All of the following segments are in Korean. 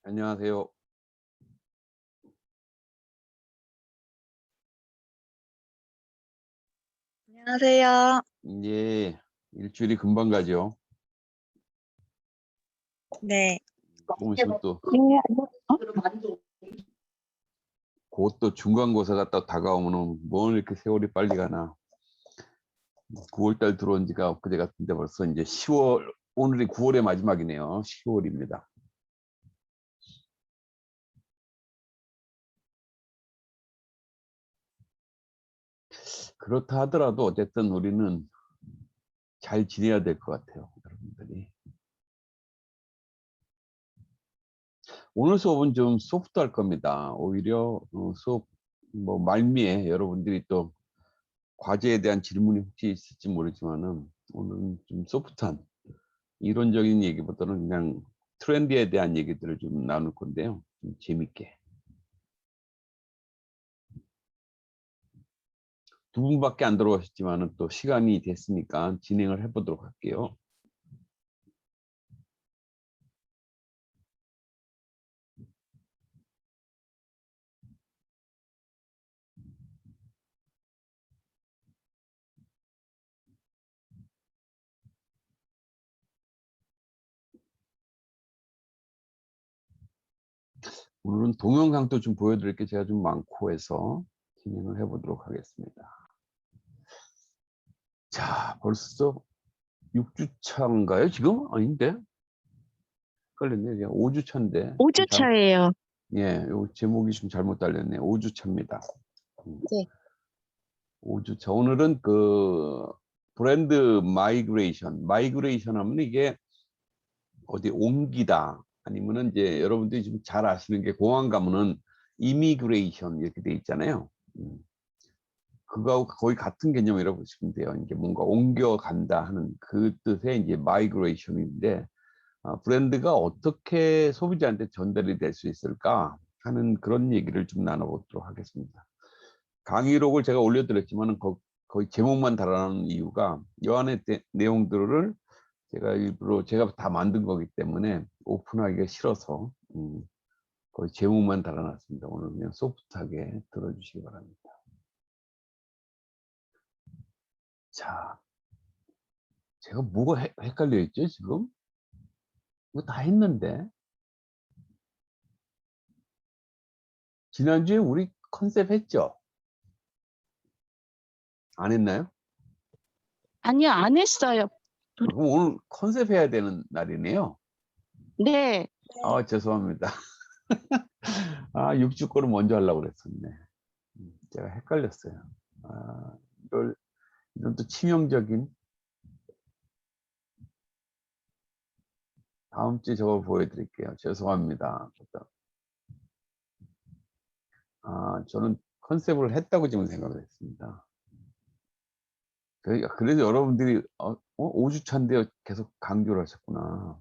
안녕하세요. 안녕하세요. 예, 일주일이 금방 가죠. 네. 조금 있으면 또 네, 곧 또 중간고사가 또 다가오면은 뭐 이렇게 세월이 빨리 가나. 9월 달 들어온 지가 엊그제 같은데 벌써 이제 10월, 오늘이 9월의 마지막이네요. 10월입니다. 그렇다 하더라도 어쨌든 우리는 잘 지내야 될 것 같아요, 여러분들이. 오늘 수업은 좀 소프트할 겁니다. 오히려 수업 뭐 말미에 여러분들이 또 과제에 대한 질문이 혹시 있을지 모르지만은 오늘은 좀 소프트한 이론적인 얘기보다는 그냥 트렌드에 대한 얘기들을 좀 나눌 건데요. 좀 재밌게. 두 분밖에 안 들어오셨지만은 또 시간이 됐으니까 진행을 해보도록 할게요. 오늘은 동영상도 좀 보여드릴 게 제가 좀 많고 해서 진행을 해보도록 하겠습니다. 자, 벌써 6주차인가요, 지금? 아닌데? 헷갈렸네. 5주차인데. 5주 차예요. 예, 요 제목이 좀 잘못 달렸네. 5주차입니다. 네. 5주차. 오늘은 그 브랜드 마이그레이션 하면 이게 어디 옮기다 아니면은 이제 여러분들이 좀 잘 아시는 게 공항 가면은 이미그레이션 이렇게 돼 있잖아요. 그거하고 거의 같은 개념이라고 보시면 돼요. 이제 뭔가 옮겨간다 하는 그 뜻의 이제 마이그레이션인데, 브랜드가 어떻게 소비자한테 전달이 될 수 있을까 하는 그런 얘기를 좀 나눠보도록 하겠습니다. 강의록을 제가 올려드렸지만은 거의 제목만 달아놓은 이유가 이 안에 내용들을 제가 일부러 제가 다 만든 거기 때문에 오픈하기가 싫어서 거의 제목만 달아놨습니다. 오늘 그냥 소프트하게 들어주시기 바랍니다. 자, 제가 뭐가 헷갈려 있죠 지금? 이거 다 했는데 지난주에 우리 컨셉 했죠? 안 했나요? 아니요, 안 했어요. 그럼 오늘 컨셉 해야 되는 날이네요. 네. 아, 죄송합니다. 6주 거를 먼저 하려고 그랬었네. 제가 헷갈렸어요. 아, 이런 또 치명적인. 다음 주에 저거 보여드릴게요. 죄송합니다. 저는 컨셉을 했다고 지금 생각을 했습니다. 그래서 여러분들이 5주차인데요 계속 강조를 하셨구나.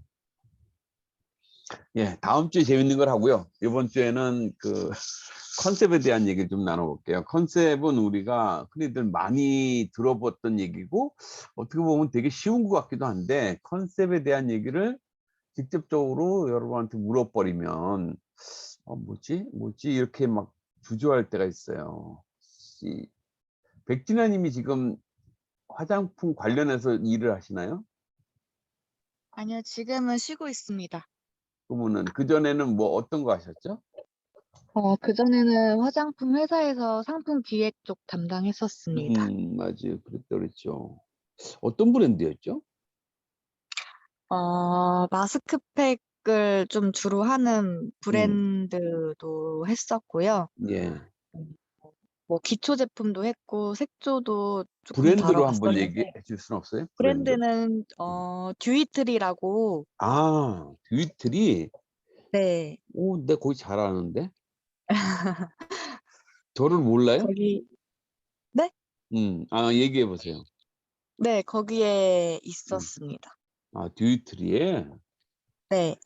예, 다음 주에 재밌는 걸 하고요. 이번 주에는 그 컨셉에 대한 얘기를 좀 나눠볼게요. 컨셉은 우리가 흔히들 많이 들어봤던 얘기고 어떻게 보면 되게 쉬운 것 같기도 한데, 컨셉에 대한 얘기를 직접적으로 여러분한테 물어버리면 뭐지 이렇게 막 주저할 때가 있어요. 백진아 님이 지금 화장품 관련해서 일을 하시나요? 아니요, 지금은 쉬고 있습니다. 그러면은 그전에는 뭐 어떤 거 하셨죠? 그전에는 화장품 회사에서 상품 기획 쪽 담당했었습니다. 맞아요. 그랬죠. 어떤 브랜드였죠? 마스크팩을 좀 주로 하는 음, 브랜드도 했었고요. 예. 음, 뭐 기초 제품도 했고 색조도 조금 브랜드로 한번 얘기해 다뤄봤었는데 줄 수는 없어요? 브랜드? 브랜드는 음. 듀이트리라고. 듀이트리? 네. 내가 거기 잘 아는데? 저를 몰라요? 거기 네? 얘기해 보세요. 네, 거기에 음. 있었습니다. 듀이트리에? 네.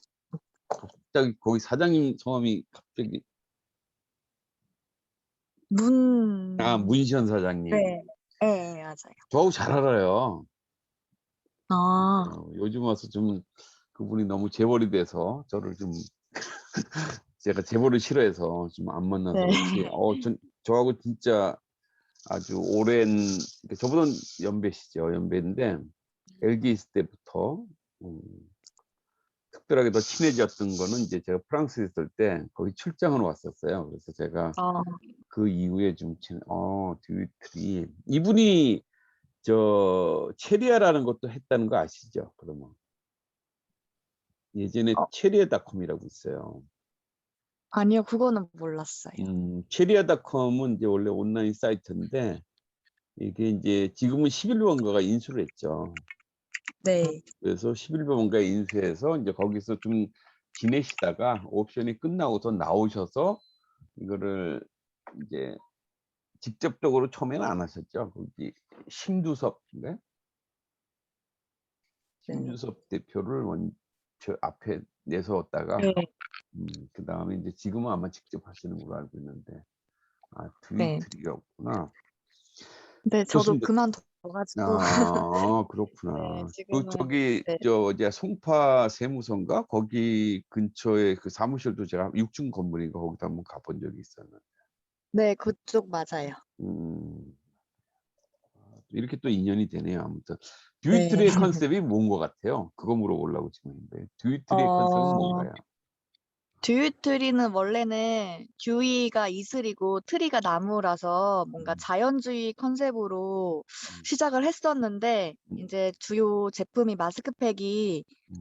갑자기 거기 사장님 성함이 갑자기, 문시현 사장님. 네. 네, 맞아요. 저하고 잘 알아요. 아. 요즘 와서 좀 그분이 너무 재벌이 돼서 저를 좀 제가 제보를 싫어해서 좀 안 만나서 네. 그렇지 저하고 진짜 아주 오랜 그러니까 저보다는 연배시죠. 연배인데 LG에 있을 때부터 음 특별하게 더 친해졌던 거는 이제 제가 프랑스에 있을 때 거기 출장을 왔었어요. 그래서 제가 아. 그 이후에 좀 듀이트리 이분이 체리아라는 것도 했다는 거 아시죠? 그러면 예전에 어 체리아닷컴이라고 있어요. 아니요. 그거는 몰랐어요. 체리아닷컴은 이제 원래 온라인 사이트인데 이게 인제 지금은 11번가가 인수를 했죠. 네. 그래서 11번가에 인수해서 인제 거기서 좀 지내시다가 옵션이 끝나고서 나오셔서 이거를 인제 직접적으로 처음에는 안 하셨죠. 거기 심두섭인가요? 네. 심유섭 대표를 저 앞에 내세웠다가 네. 그다음에 인제 지금은 아마 직접 하시는 걸로 알고 있는데 네. 듀이트리였구나. 네. 저도 좋습니다. 그만둬 가지고 네 그렇구나. 지금은 저기 네. 이제 송파 세무서인가 거기 근처에 그 사무실도 제가 6층 건물인가 거기도 한번 가본 적이 있었는데. 네. 그쪽 맞아요. 음. 이렇게 또 인연이 되네요 아무튼. 네. 듀이트리의 컨셉이 뭔 것 같아요? 그거 물어보려고 지금 했는데 듀이트리의 컨셉은 어 뭔가요? 듀트리는 원래는 듀이가 이슬이고 트리가 나무라서 뭔가 음. 자연주의 컨셉으로 음. 시작을 했었는데 음. 인제 주요 제품이 마스크팩이 음.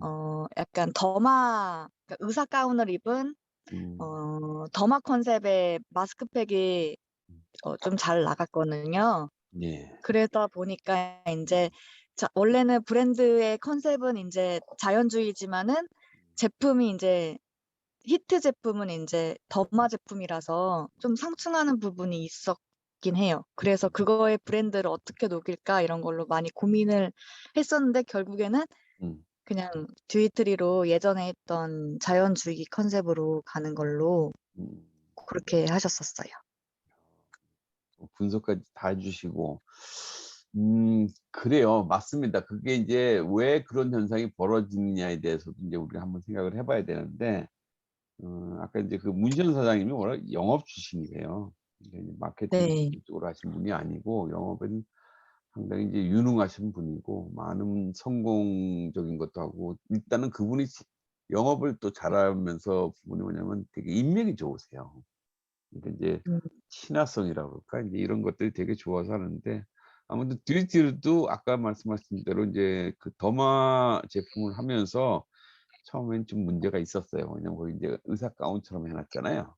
약간 더마 그러니까 의사 가운을 입은 음. 더마 컨셉의 마스크팩이 음. 좀 잘 나갔거든요. 네. 그러다 보니까 인제 음. 원래는 브랜드의 컨셉은 인제 자연주의지만은 제품이 인제 히트 제품은 인제 더마 제품이라서 좀 상충하는 부분이 있었긴 해요. 그래서 '그거의 브랜드를 어떻게 녹일까?' 이런 걸로 많이 고민을 했었는데 결국에는 음. 그냥 듀이트리로 예전에 했던 자연주의 컨셉으로 가는 걸로 음. 그렇게 하셨었어요. 분석까지 다 해 주시고 그래요. 맞습니다. 그게 인제 왜 그런 현상이 벌어지느냐에 대해서도 인제 우리가 한번 생각을 해 봐야 되는데 아까 인제 그 문시현 사장님이 워낙 영업 출신이세요. 근데 이제 마케팅 네. 쪽으로 하신 분이 아니고 영업은 상당히 이제 유능하신 분이고 많은 성공적인 것도 하고 일단은 그분이 영업을 또 잘하면서 부분이 뭐냐면 되게 인맥이 좋으세요. 그러니까 인제 음 친화성이라고 그럴까? 인제 이런 것들이 되게 좋아서 하는데 아무튼 듀이티도 아까 말씀하신 대로 인제 그 더마 제품을 하면서 처음엔 좀 문제가 있었어요. 왜냐면 거기 인제 의사 가운처럼 해 놨잖아요.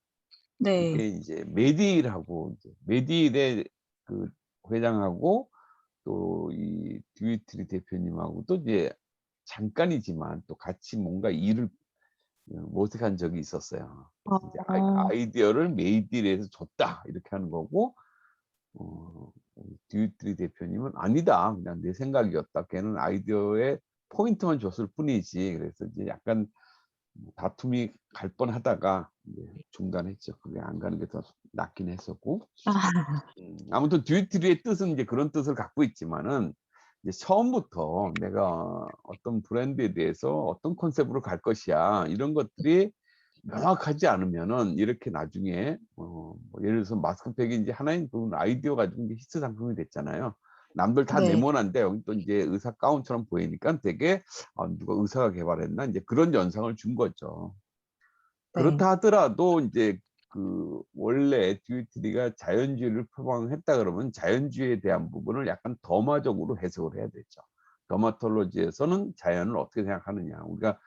네. 그게 이제 메디힐하고 이제 메디힐의 그 회장하고 또 이 듀이트리 대표님하고도 이제 잠깐이지만 또 같이 뭔가 일을 모색한 적이 있었어요. 그래서 이제 어. 아이디어를 메이딜에서 줬다 이렇게 하는 거고 듀이트리 대표님은 "아니다. 그냥 내 생각이었다. 걔는 아이디어에 포인트만 줬을 뿐이지." 그래서 이제 약간 다툼이 갈 뻔하다가 이제 중단했죠. 그게 안 가는 게 더 낫긴 했었고. 아 아무튼 듀이트리의 뜻은 이제 그런 뜻을 갖고 있지만은 이제 처음부터 내가 어떤 브랜드에 대해서 어떤 컨셉으로 갈 것이야 이런 것들이 명확하지 않으면은 이렇게 나중에 뭐 예를 들어서 마스크팩이 인제 하나의 그 아이디어 가지고 인제 히트 상품이 됐잖아요. 남들 다 네. 네모난데 여기 또 인제 의사 가운처럼 보이니까 되게 '아 누가 의사가 개발했나?' 인제 그런 연상을 준 거죠. 네. 그렇다 하더라도 인제 그 원래 듀이트리가 자연주의를 표방했다 그러면 자연주의에 대한 부분을 약간 더마적으로 해석을 해야 되죠. 더마톨로지에서는 자연을 어떻게 생각하느냐. 우리가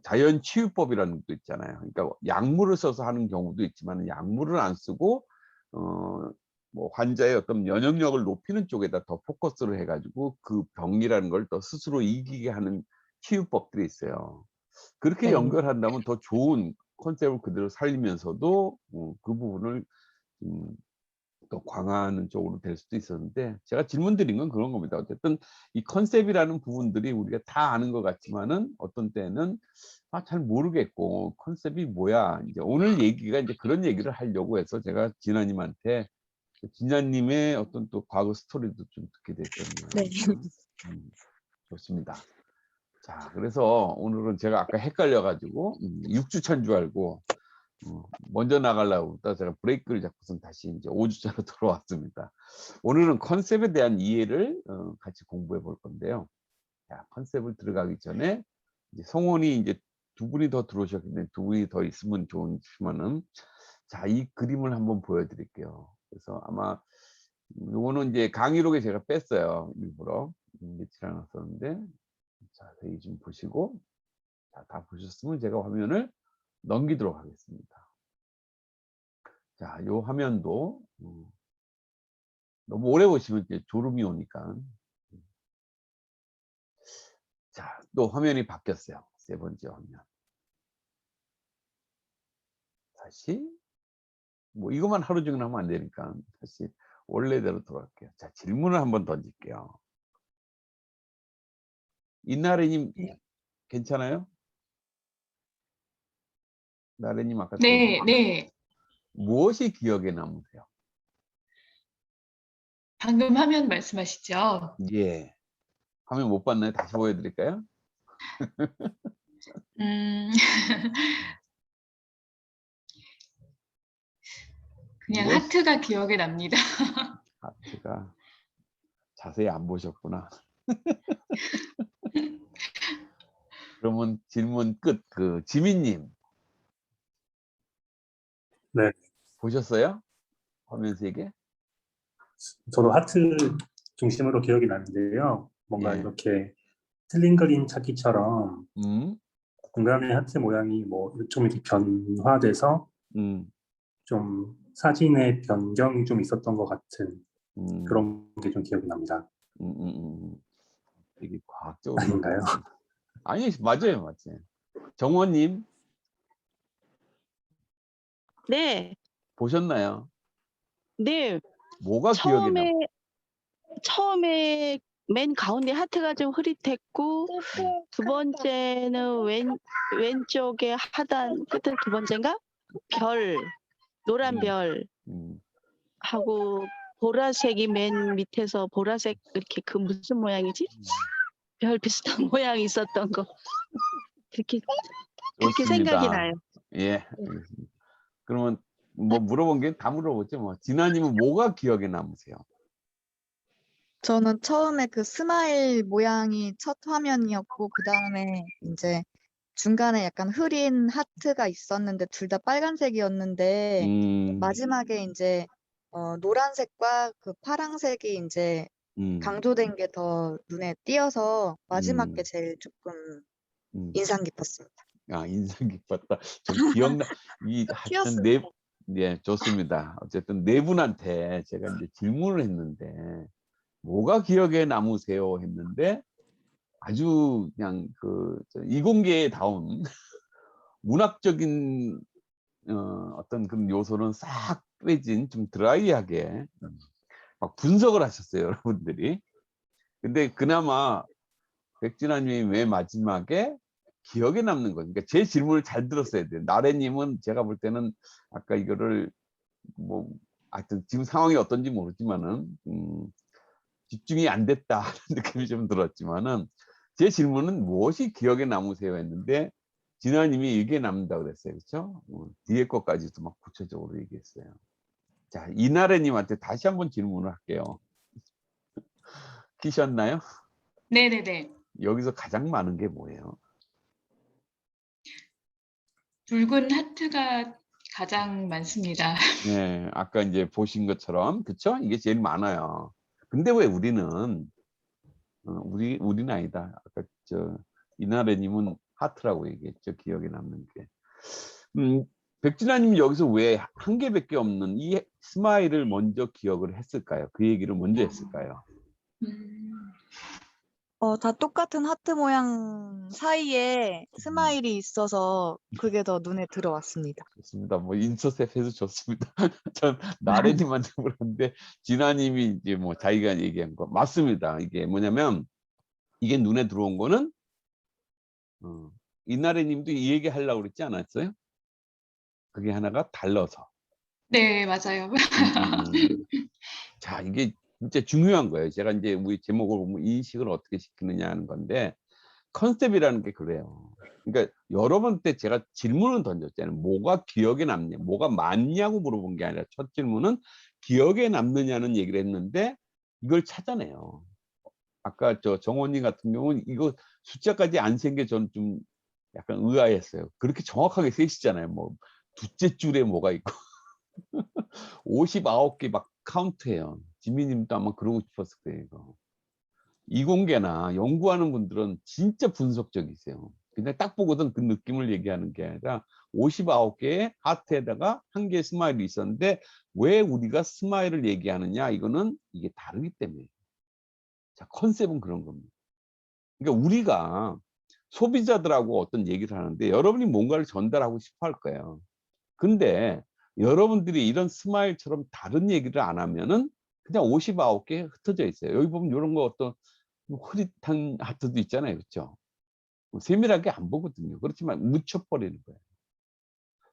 자연 치유법이라는 것도 있잖아요. 그러니까 약물을 써서 하는 경우도 있지만 약물을 안 쓰고 어 뭐 환자의 어떤 면역력을 높이는 쪽에다 더 포커스를 해 가지고 그 병이라는 걸 더 스스로 이기게 하는 치유법들이 있어요. 그렇게 네. 연결한다면 더 좋은 컨셉을 그대로 살리면서도 그 부분을 좀 더 강화하는 쪽으로 될 수도 있었는데 제가 질문 드린 건 그런 겁니다. 어쨌든 이 컨셉이라는 부분들이 우리가 다 아는 것 같지만은 어떤 때는 잘 모르겠고 '컨셉이 뭐야?' 인제 오늘 얘기가 인제 그런 얘기를 하려고 해서 제가 진아 님한테 진아 님의 어떤 또 과거 스토리도 좀 듣게 됐던 네. 모양입니다. 음 좋습니다. 자, 그래서 오늘은 제가 아까 헷갈려가지고 6주차인 줄 알고 먼저 나가려고 했다 제가 브레이크를 잡고선 다시 이제 5주차로 돌아왔습니다. 오늘은 컨셉에 대한 이해를 같이 공부해 볼 건데요. 자, 컨셉을 들어가기 전에 이제 성원이 이제 두 분이 더 들어오셨기 때문에 두 분이 더 있으면 좋지만은 자, 이 그림을 한번 보여드릴게요. 그래서 아마 요거는 이제 강의록에 제가 뺐어요. 일부러 며칠 안 왔었는데 자, 여기 좀 보시고 자, 다 보셨으면 제가 화면을 넘기도록 하겠습니다. 자, 요 화면도 너무 오래 보시면 이제 졸음이 오니까. 자, 또 화면이 바뀌었어요. 세 번째 화면. 다시 뭐 이것만 하루 종일 하면 안 되니까 다시 원래대로 돌아갈게요. 자, 질문을 한번 던질게요. 이나래님 괜찮아요? 나래님 아까 네, 네. 무엇이 기억에 남으세요? 방금 화면 말씀하시죠? 예. 화면 못 봤나요? 다시 보여드릴까요? 음, 그냥 무엇? 하트가 기억에 납니다. 하트가 자세히 안 보셨구나. 그러면 질문 끝. 그 지민님 네, 보셨어요? 화면 3개? 저도 하트 중심으로 기억이 나는데요. 뭔가 예. 이렇게 틀린 그림 찾기처럼 음, 공간의 하트 모양이 뭐 좀 이렇게 변화돼서 음, 좀 사진의 변경이 좀 있었던 것 같은 음, 그런 게 좀 기억이 납니다. 되게 과학적으로. 아닌가요? 아니, 맞아요, 맞아요. 정원님 네, 보셨나요? 네. 뭐가 기억에 남? 처음에 맨 가운데 하트가 좀 흐릿했고, 두 번째는 왼쪽에 하단 끝에 두 번째인가? 별, 노란 별 음, 하고 보라색이 맨 밑에서 보라색 이렇게 그 무슨 모양이지? 별 비슷한 모양이 있었던 거. 그렇게 생각이 좋습니다. 나요. 예, 알겠습니다. 그러면 뭐 물어본 게 다 물어봤죠. 뭐 진아님은 뭐가 기억에 남으세요? 저는 처음에 그 스마일 모양이 첫 화면이었고 그다음에 이제 중간에 약간 흐린 하트가 있었는데 둘 다 빨간색이었는데 마지막에 이제 노란색과 그 파란색이 이제 강조된 게 더 눈에 띄어서 마지막 게 제일 조금 인상 깊었습니다. 아, 인상 깊었다. 좀 기억나. 이 하여튼 튀었습니다. 예, 좋습니다. 어쨌든 네 분한테 제가 이제 질문을 했는데 뭐가 기억에 남으세요 했는데 아주 그냥 그 이공계다운 문학적인 어떤 그런 요소는 싹 빼진 좀 드라이하게 막 분석을 하셨어요, 여러분들이. 근데 그나마 백진아님이 왜 마지막에 기억에 남는 거예요. 그러니까 제 질문을 잘 들었어야 돼요. 나래님은 제가 볼 때는 아까 이거를 뭐 하여튼 지금 상황이 어떤지 모르지만은 집중이 안 됐다 하는 느낌이 좀 들었지만은 제 질문은 무엇이 기억에 남으세요 했는데 진아님이 이게 남는다고 그랬어요. 그렇죠? 뒤에 것까지도 막 구체적으로 얘기했어요. 자, 이나래님한테 다시 한번 질문을 할게요. 키셨나요? 네네네. 여기서 가장 많은 게 뭐예요? 붉은 하트가 가장 많습니다. 네, 아까 이제 보신 것처럼 그쵸? 이게 제일 많아요. 근데 왜 우리는 우리는 아니다. 아까 이나래님은 하트라고 얘기했죠. 기억에 남는 게. 백진아님 여기서 왜 한 개밖에 없는 이 스마일을 먼저 기억을 했을까요? 그 얘기를 먼저 했을까요? 다 똑같은 하트 모양 사이에 스마일이 있어서 그게 더 눈에 들어왔습니다. 좋습니다. 뭐 인터셉 해서 좋습니다. 전 나래님한테 물었는데 진아님이 이제 뭐 자기가 얘기한 거 맞습니다. 이게 뭐냐면 이게 눈에 들어온 거는 이나래님도 이 얘기 하려고 그랬지 않았어요? 그게 하나가 달라서. 네, 맞아요. 자, 이게 진짜 중요한 거예요. 제가 이제 우리 제목을 보면 인식을 어떻게 시키느냐 하는 건데 컨셉이라는 게 그래요. 그러니까 여러 번 때 제가 질문을 던졌잖아요. 뭐가 기억에 남냐, 뭐가 맞냐고 물어본 게 아니라 첫 질문은 기억에 남느냐는 얘기를 했는데 이걸 찾아내요. 아까 저 정원님 같은 경우는 이거 숫자까지 안 센 게 저는 좀 약간 의아했어요. 그렇게 정확하게 세시잖아요. 뭐 두째 줄에 뭐가 있고 59개 막 카운트해요. 지미님도 아마 그러고 싶었을 거예요. 이거. 이공계나 연구하는 분들은 진짜 분석적이세요. 그냥 딱 보고선 그 느낌을 얘기하는 게 아니라 59개의 하트에다가 한 개의 스마일이 있었는데 왜 우리가 스마일을 얘기하느냐, 이거는 이게 다르기 때문에. 자, 컨셉은 그런 겁니다. 그러니까 우리가 소비자들하고 어떤 얘기를 하는데 여러분이 뭔가를 전달하고 싶어 할 거예요. 근데 여러분들이 이런 스마일처럼 다른 얘기를 안 하면은 그냥 59개 흩어져 있어요. 여기 보면 이런 거 어떤 흐릿한 하트도 있잖아요. 그렇죠? 세밀하게 안 보거든요. 그렇지만 묻혀버리는 거예요.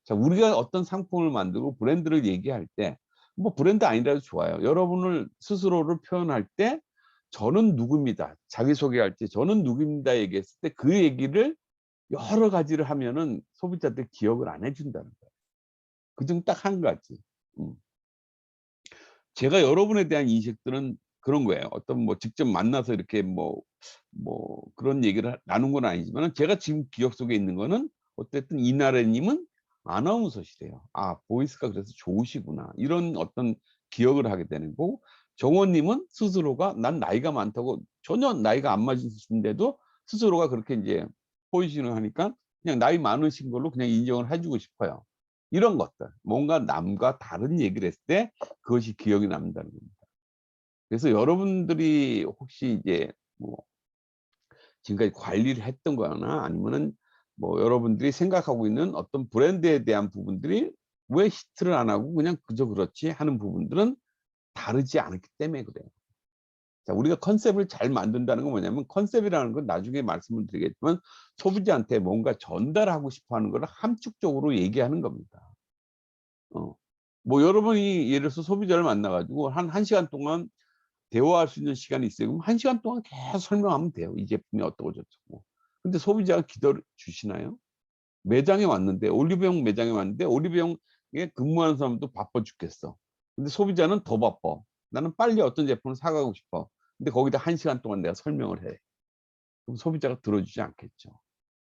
자, 우리가 어떤 상품을 만들고 브랜드를 얘기할 때, 뭐 브랜드 아니라도 좋아요. 여러분을 스스로를 표현할 때 저는 누구입니다. 자기소개할 때 저는 누구입니다 얘기했을 때 그 얘기를 여러 가지를 하면은 소비자들 기억을 안 해준다는 거예요. 그중 딱 한 가지. 제가 여러분에 대한 인식들은 그런 거예요. 어떤 뭐 직접 만나서 이렇게 뭐 그런 얘기를 나눈 건 아니지만 제가 지금 기억 속에 있는 거는 어쨌든 이나래님은 아나운서시래요. 아, 보이스가 그래서 좋으시구나. 이런 어떤 기억을 하게 되는 거고, 정원님은 스스로가 난 나이가 많다고 전혀 나이가 안 맞으신데도 스스로가 그렇게 이제 포지션을 하니까 그냥 나이 많으신 걸로 그냥 인정을 해주고 싶어요. 이런 것들. 뭔가 남과 다른 얘기를 했을 때 그것이 기억이 남는다는 겁니다. 그래서 여러분들이 혹시 이제 뭐 지금까지 관리를 했던 거나 아니면은 뭐 여러분들이 생각하고 있는 어떤 브랜드에 대한 부분들이 왜 히트를 안 하고 그냥 그저 그렇지 하는 부분들은 다르지 않았기 때문에 그래요. 자, 우리가 컨셉을 잘 만든다는 건 뭐냐면, 컨셉이라는 건 나중에 말씀을 드리겠지만 소비자한테 뭔가 전달하고 싶어 하는 걸 함축적으로 얘기하는 겁니다. 뭐 여러분이 예를 들어서 소비자를 만나가지고 한 1시간 동안 대화할 수 있는 시간이 있어요. 그럼 1시간 동안 계속 설명하면 돼요. 이 제품이 어떠고 저쩌고. 근데 소비자가 기다려 주시나요? 매장에 왔는데, 올리브영 매장에 왔는데 올리브영에 근무하는 사람도 바빠 죽겠어. 근데 소비자는 더 바빠. 나는 빨리 어떤 제품을 사가고 싶어. 근데 거기다 1시간 동안 내가 설명을 해. 그럼 소비자가 들어주지 않겠죠.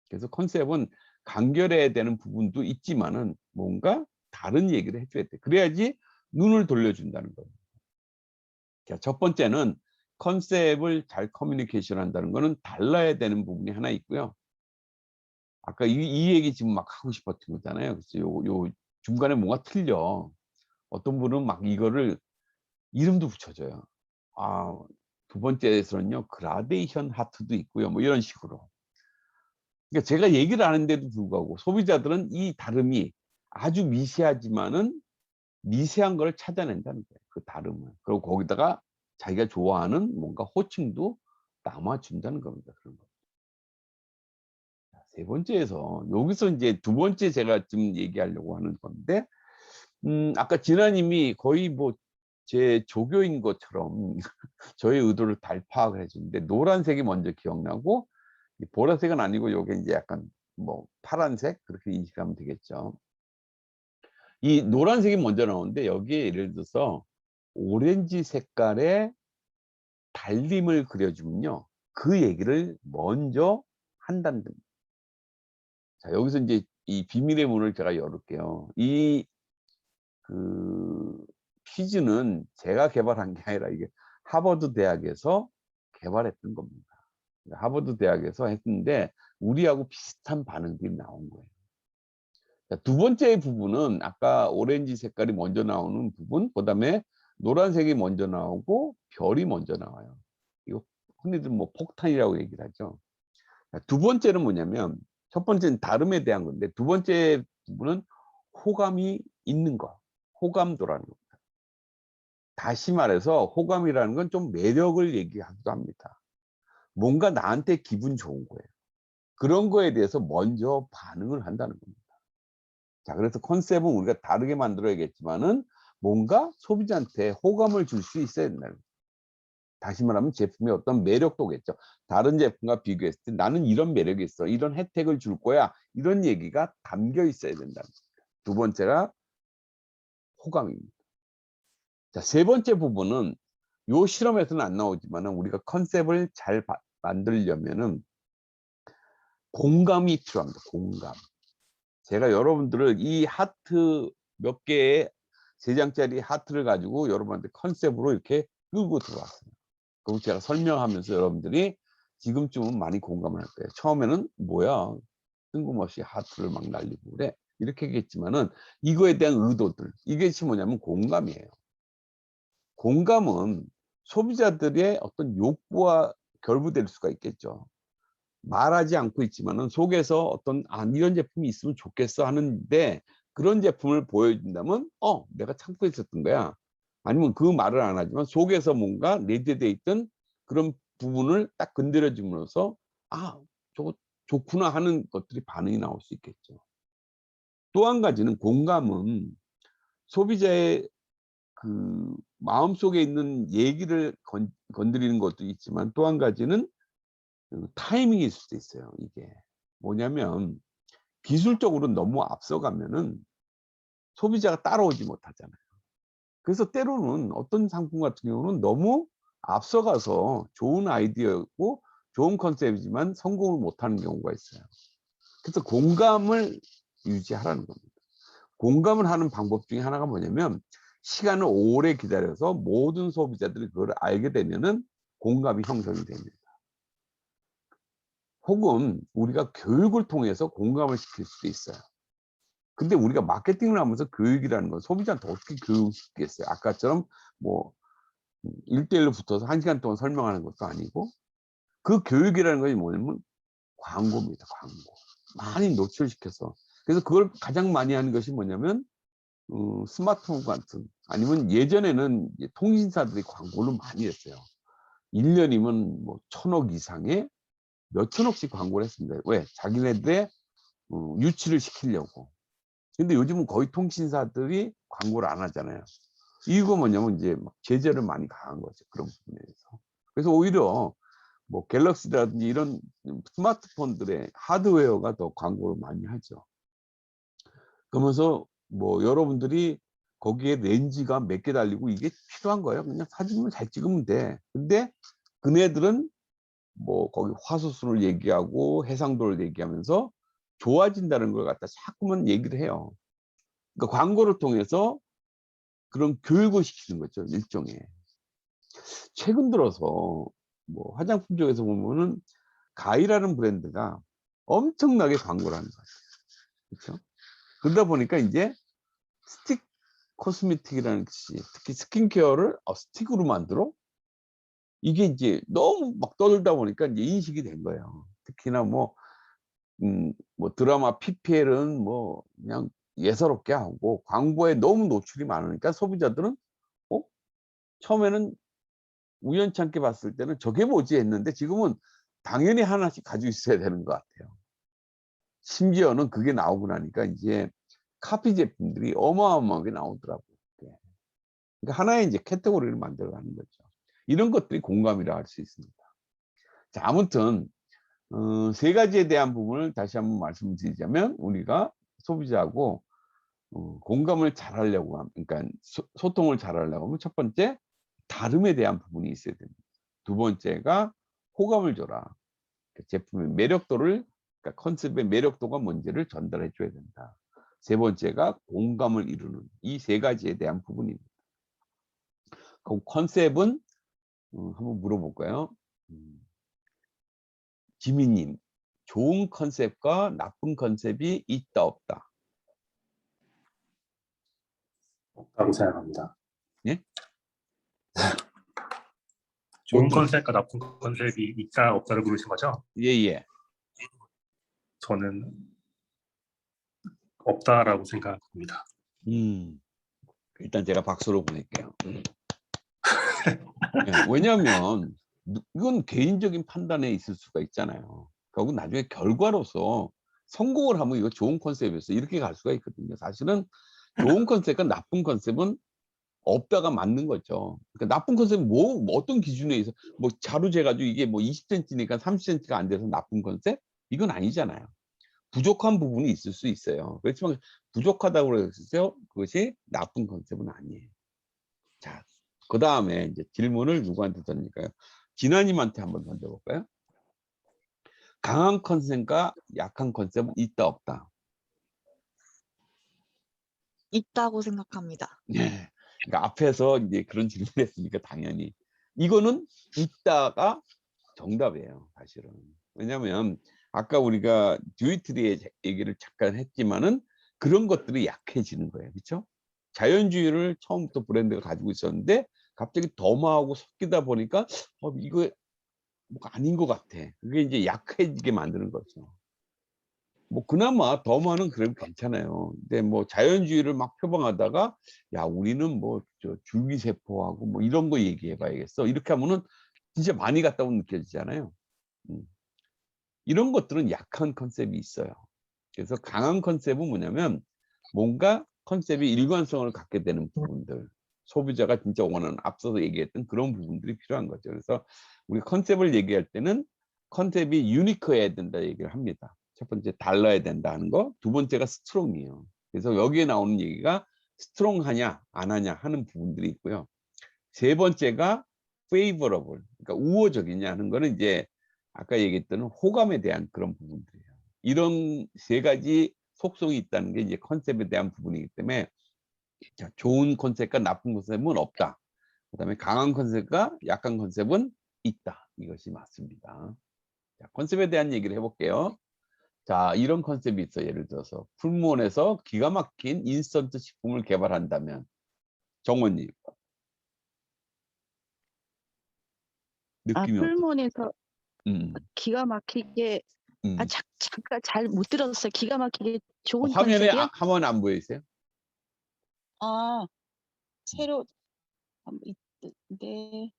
그래서 컨셉은 간결해야 되는 부분도 있지만은 뭔가 다른 얘기를 해줘야 돼. 그래야지 눈을 돌려준다는 거예요. 첫 번째는 컨셉을 잘 커뮤니케이션 한다는 거는 달라야 되는 부분이 하나 있고요. 아까 이 얘기 지금 막 하고 싶었던 거잖아요. 그래서 요 중간에 뭔가 틀려. 어떤 분은 막 이거를 이름도 붙여줘요. 아, 두 번째에서는요, 그라데이션 하트도 있고요. 뭐 이런 식으로. 그러니까 제가 얘기를 안 하는데도 불구하고 소비자들은 이 다름이 아주 미세하지만은 미세한 걸 찾아낸다는 거예요. 그 다름을. 그리고 거기다가 자기가 좋아하는 뭔가 호칭도 남아준다는 겁니다. 그런 거. 세 번째에서 여기서 이제 두 번째 제가 지금 얘기하려고 하는 건데, 아까 진아님이 거의 뭐 제 조교인 것처럼 저의 의도를 잘 파악을 해주는데, 노란색이 먼저 기억나고 보라색은 아니고 요게 이제 약간 뭐 파란색 그렇게 인식하면 되겠죠. 이 노란색이 먼저 나오는데 여기에 예를 들어서 오렌지 색깔의 달림을 그려주면요, 그 얘기를 먼저 한다는 겁니다. 자, 여기서 이제 이 비밀의 문을 제가 열을게요. 이 퀴즈는 제가 개발한 게 아니라 이게 하버드 대학에서 개발했던 겁니다. 하버드 대학에서 했는데 우리하고 비슷한 반응들이 나온 거예요. 자, 두 번째 부분은 아까 오렌지 색깔이 먼저 나오는 부분, 그다음에 노란색이 먼저 나오고 별이 먼저 나와요. 이거 흔히들 뭐 폭탄이라고 얘기를 하죠. 자, 두 번째는 뭐냐면, 첫 번째는 다름에 대한 건데 두 번째 부분은 호감이 있는 거, 호감도라는 겁니다. 다시 말해서 호감이라는 건 좀 매력을 얘기하기도 합니다. 뭔가 나한테 기분 좋은 거예요. 그런 거에 대해서 먼저 반응을 한다는 겁니다. 자, 그래서 컨셉은 우리가 다르게 만들어야겠지만은 뭔가 소비자한테 호감을 줄 수 있어야 된다는 거예요. 다시 말하면 제품의 어떤 매력도겠죠. 다른 제품과 비교했을 때 나는 이런 매력이 있어. 이런 혜택을 줄 거야. 이런 얘기가 담겨 있어야 된다. 두 번째가 호감입니다. 자, 세 번째 부분은 요 실험에서는 안 나오지만 우리가 컨셉을 잘 만들려면은 공감이 필요합니다. 공감. 제가 여러분들을 이 하트 몇 개의 3장짜리 하트를 가지고 여러분한테 컨셉으로 이렇게 끌고 들어왔어요. 그리고 제가 설명하면서 여러분들이 지금쯤은 많이 공감을 할 거예요. 처음에는 뭐야 뜬금없이 하트를 막 날리고 그래 이렇게 하겠지만은 이거에 대한 의도들 이것이 뭐냐면 공감이에요. 공감은 소비자들의 어떤 욕구와 결부될 수가 있겠죠. 말하지 않고 있지만은 속에서 어떤 이런 제품이 있으면 좋겠어 하는데 그런 제품을 보여준다면 내가 참고 있었던 거야. 아니면 그 말을 안 하지만 속에서 뭔가 내재되어 있던 그런 부분을 딱 건드려 줌으로써 저거 좋구나 하는 것들이 반응이 나올 수 있겠죠. 또 한 가지는 공감은 소비자의 그 마음속에 있는 얘기를 건드리는 것도 있지만 또 한 가지는 타이밍일 수도 있어요. 이게 뭐냐면 기술적으로 너무 앞서가면은 소비자가 따라오지 못하잖아요. 그래서 때로는 어떤 상품 같은 경우는 너무 앞서가서 좋은 아이디어고 좋은 컨셉이지만 성공을 못하는 경우가 있어요. 그래서 공감을 유지하라는 겁니다. 공감을 하는 방법 중에 하나가 뭐냐면 시간을 오래 기다려서 모든 소비자들이 그걸 알게 되면은 공감이 형성이 됩니다. 혹은 우리가 교육을 통해서 공감을 시킬 수도 있어요. 근데 우리가 마케팅을 하면서 교육이라는 건 소비자한테 어떻게 교육시키겠어요? 아까처럼 뭐 1대1로 붙어서 1시간 동안 설명하는 것도 아니고 그 교육이라는 것이 뭐냐면 광고입니다. 광고. 많이 노출시켜서. 그래서 그걸 가장 많이 하는 것이 뭐냐면 스마트폰 같은 아니면 예전에는 통신사들이 광고를 많이 했어요. 1년이면 뭐 1,000억 이상의 몇천억씩 광고를 했습니다. 왜? 자기네들의 유치를 시키려고. 근데 요즘은 거의 통신사들이 광고를 안 하잖아요. 이유가 뭐냐면 이제 막 제재를 많이 가한 거죠. 그런 부분에서. 그래서 오히려 뭐 갤럭시라든지 이런 스마트폰들의 하드웨어가 더 광고를 많이 하죠. 그러면서 뭐 여러분들이 거기에 렌즈가 몇 개 달리고 이게 필요한 거예요. 그냥 사진을 잘 찍으면 돼. 근데 그네들은 뭐 거기 화소수를 얘기하고 해상도를 얘기하면서 좋아진다는 걸 갖다 자꾸만 얘기를 해요. 그러니까 광고를 통해서 그런 교육을 시키는 거죠. 일종의. 최근 들어서 뭐 화장품 쪽에서 보면은 가이라는 브랜드가 엄청나게 광고를 하는 거예요. 그렇죠? 그러다 보니까 이제 스틱 코스메틱이라는 것이 특히 스킨케어를 스틱으로 만들어? 이게 이제 너무 막 떠들다 보니까 이제 인식이 된 거예요. 특히나 뭐 드라마 PPL은 뭐 그냥 예사롭게 하고 광고에 너무 노출이 많으니까 소비자들은 처음에는 우연찮게 봤을 때는 저게 뭐지 했는데 지금은 당연히 하나씩 가지고 있어야 되는 것 같아요. 심지어는 그게 나오고 나니까 이제 카피 제품들이 어마어마하게 나오더라고요. 그러니까 하나의 이제 카테고리를 만들어가는 거죠. 이런 것들이 공감이라 할 수 있습니다. 자, 아무튼 3가지에 대한 부분을 다시 한번 말씀드리자면 우리가 소비자하고 공감을 잘하려고 하면, 그러니까 소통을 잘하려고 하면 첫 번째 다름에 대한 부분이 있어야 됩니다. 두 번째가 호감을 줘라. 제품의 매력도를, 그러니까 컨셉의 매력도가 뭔지를 전달해 줘야 된다. 세 번째가 공감을 이루는 이 3가지에 대한 부분입니다. 그럼 컨셉은 한번 물어볼까요? 지민님, 좋은 컨셉과 나쁜 컨셉이 있다 없다? 없다고 생각합니다. 예? 좋은 컨셉과 나쁜 컨셉이 있다 없다를 물으신 거죠? 예예. 저는 없다라고 생각합니다. 일단 제가 박수로 보낼게요. 예, 왜냐하면 이건 개인적인 판단에 있을 수가 있잖아요. 결국 나중에 결과로서 성공을 하면 이거 좋은 컨셉이었어 이렇게 갈 수가 있거든요. 사실은 좋은 컨셉과 나쁜 컨셉은 없다가 맞는 거죠. 그러니까 나쁜 컨셉은 뭐 어떤 기준에 의해서 뭐 자루 재가지고 이게 뭐 20cm니까 30cm가 안 돼서 나쁜 컨셉? 이건 아니잖아요. 부족한 부분이 있을 수 있어요. 그렇지만 부족하다고 해서 그것이 나쁜 컨셉은 아니에요. 자, 그 다음에 이제 질문을 누구한테 던질까요? 진아님한테 한번 던져볼까요? 강한 컨셉과 약한 컨셉은 있다 없다? 있다고 생각합니다. 네. 그러니까 앞에서 이제 그런 질문했으니까 당연히 이거는 있다가 정답이에요, 사실은. 왜냐하면 아까 우리가 듀이트리의 얘기를 잠깐 했지만은 그런 것들이 약해지는 거예요, 그렇죠? 자연주의를 처음부터 브랜드가 가지고 있었는데 갑자기 덤하고 섞이다 보니까 이거 뭐가 아닌 것 같아. 그게 이제 약해지게 만드는 거죠. 뭐 그나마 덤하는 그래도 괜찮아요. 근데 뭐 자연주의를 막 표방하다가 야 우리는 뭐 저 줄기세포하고 뭐 이런 거 얘기해봐야겠어. 이렇게 하면은 진짜 많이 갔다고 느껴지잖아요. 이런 것들은 약한 컨셉이 있어요. 그래서 강한 컨셉은 뭐냐면 뭔가 컨셉이 일관성을 갖게 되는 부분들, 소비자가 진짜 원하는 앞서서 얘기했던 그런 부분들이 필요한 거죠. 그래서 우리 컨셉을 얘기할 때는 컨셉이 유니크해야 된다 얘기를 합니다. 첫 번째 달라야 된다 하는 거, 두 번째가 스트롱이에요. 그래서 여기에 나오는 얘기가 스트롱하냐 안 하냐 하는 부분들이 있고요. 세 번째가 favorable, 그러니까 우호적이냐 하는 거는 이제 아까 얘기했던 호감에 대한 그런 부분들이에요. 이런 세 가지 속성이 있다는 게 이제 컨셉에 대한 부분이기 때문에 자, 좋은 컨셉과 나쁜 컨셉은 없다. 그다음에 강한 컨셉과 약한 컨셉은 있다. 이것이 맞습니다. 자, 컨셉에 대한 얘기를 해볼게요. 자, 이런 컨셉이 있어요. 예를 들어서 풀무원에서 기가 막힌 인스턴트 식품을 개발한다면 정원님 느낌이 어떠세요? 풀몬에서 음, 기가 막히게 음. 잠깐 잘 못 들었어요. 기가 막히게 좋은 화면에 컨셉이요? 화면 안 보이세요? 새로 있는데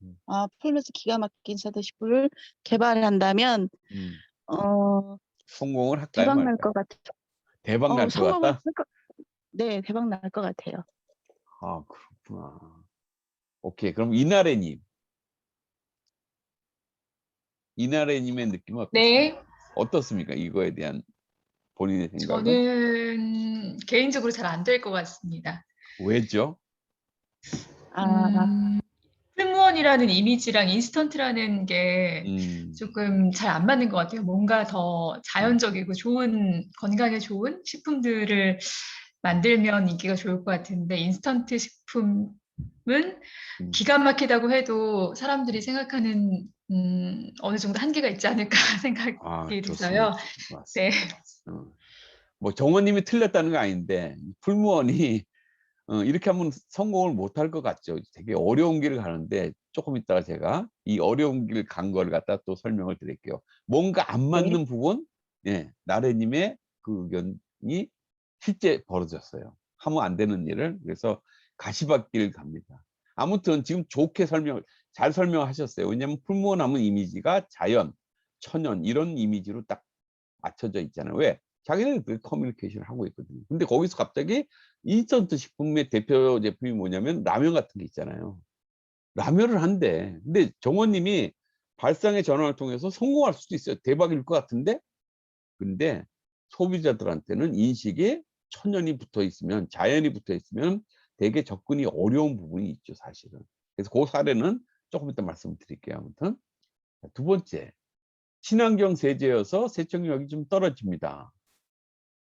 음. 풀면서 기가 막힌 사드시프를 개발한다면 음. 성공을 할까요, 대박 날 말까요? 것 같아요. 대박 날 것 성공을 같다? 네, 대박 날 것 같아요. 아, 그렇구나. 오케이. 그럼 이나래님. 이나래님의 느낌은 어떻습니까? 네, 어떻습니까? 이거에 대한 본인의 생각은? 저는 개인적으로 잘 안 될 것 같습니다. 왜죠? 풀무원이라는 이미지랑 인스턴트라는 게 음, 조금 잘 안 맞는 것 같아요. 뭔가 더 자연적이고 좋은, 건강에 좋은 식품들을 만들면 인기가 좋을 것 같은데, 인스턴트 식품은 음. 기가 막히다고 해도 사람들이 생각하는 어느 정도 한계가 있지 않을까 생각이 들어요. 좋습니다. 네. 맞습니다. 뭐 정원님이 틀렸다는 거 아닌데 풀무원이 이렇게 하면 성공을 못할 것 같죠. 되게 어려운 길을 가는데 조금 있다가 제가 이 어려운 길 간 걸 갖다 또 설명을 드릴게요. 뭔가 안 맞는 부분, 예, 나래님의 그 의견이 실제 벌어졌어요. 하면 안 되는 일을. 그래서 가시밭길 갑니다. 아무튼 지금 좋게 잘 설명하셨어요. 왜냐하면 풀무원 하면 이미지가 자연, 천연 이런 이미지로 딱 맞춰져 있잖아요. 왜? 자기는 그 커뮤니케이션을 하고 있거든요. 근데 거기서 갑자기 인스턴트 식품의 대표 제품이 뭐냐면 라면 같은 게 있잖아요. 라면을 한대. 근데 정원님이 발상의 전환을 통해서 성공할 수도 있어요. 대박일 것 같은데. 근데 소비자들한테는 인식에 천연이 붙어 있으면, 자연이 붙어 있으면 되게 접근이 어려운 부분이 있죠, 사실은. 그래서 그 사례는 조금 이따 말씀드릴게요. 아무튼 두 번째, 친환경 세제여서 세척력이 좀 떨어집니다.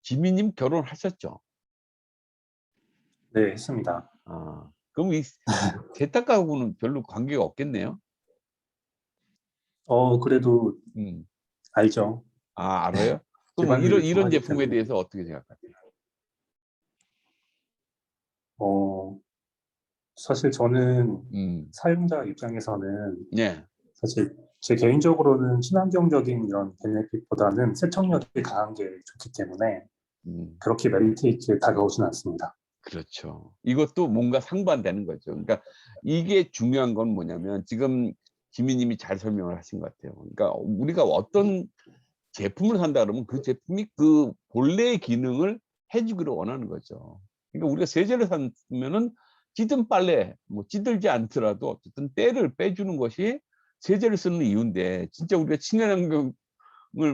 지미님 결혼하셨죠? 네, 했습니다. 그럼 이 세탁가하고는 별로 관계가 없겠네요. 그래도 음. 알죠. 알아요? 그럼 집안일을 좀 이런 하기 제품에 때문에. 대해서 어떻게 생각하세요? 사실 저는 음. 사용자 입장에서는 예. 사실 제 개인적으로는 친환경적인 이런 베네핏보다는 세척력이 강한 게 좋기 때문에 그렇게 메리트 있게 다가오진 않습니다. 그렇죠. 이것도 뭔가 상반되는 거죠. 그러니까 이게 중요한 건 뭐냐면 지금 지미님이 잘 설명을 하신 것 같아요. 그러니까 우리가 어떤 제품을 산다 그러면 그 제품이 그 본래의 기능을 해주기를 원하는 거죠. 그러니까 우리가 세제를 사면은 찌든 빨래, 뭐 찌들지 않더라도 어쨌든 때를 빼주는 것이 세제를 쓰는 이유인데, 진짜 우리가 친환경을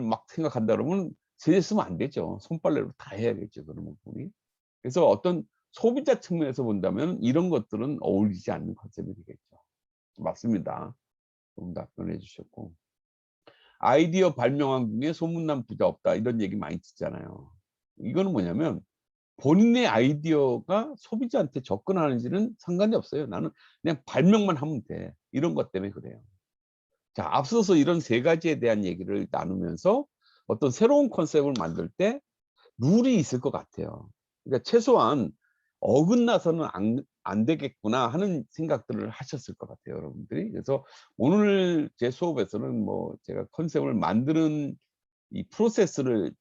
막 생각한다 그러면 세제 쓰면 안 되죠. 손빨래로 다 해야겠죠, 그런 부분이. 그래서 어떤 소비자 측면에서 본다면 이런 것들은 어울리지 않는 컨셉이 되겠죠. 맞습니다. 좀 답변해 주셨고. 아이디어 발명왕 중에 소문난 부자 없다, 이런 얘기 많이 듣잖아요. 이거는 뭐냐면 본인의 아이디어가 소비자한테 접근하는지는 상관이 없어요. 나는 그냥 발명만 하면 돼. 이런 것 때문에 그래요. 자, 앞서서 이런 세 가지에 대한 얘기를 나누면서 어떤 새로운 컨셉을 만들 때 룰이 있을 것 같아요. 그러니까 최소한 어긋나서는 안 되겠구나 하는 생각들을 하셨을 것 같아요, 여러분들이. 그래서 오늘 제 수업에서는 뭐 제가 컨셉을 만드는 이 프로세스를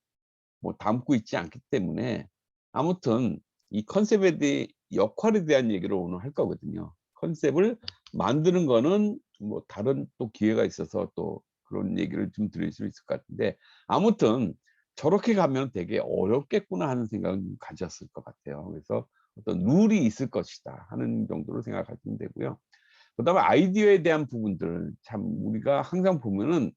뭐 담고 있지 않기 때문에, 아무튼 이 컨셉에 대해 역할에 대한 얘기를 오늘 할 거거든요. 컨셉을 만드는 거는 뭐 다른 또 기회가 있어서 또 그런 얘기를 좀 드릴 수 있을 것 같은데, 아무튼 저렇게 가면 되게 어렵겠구나 하는 생각을 가졌을 것 같아요. 그래서 어떤 룰이 있을 것이다 하는 정도로 생각하시면 되고요. 그다음에 아이디어에 대한 부분들, 참 우리가 항상 보면은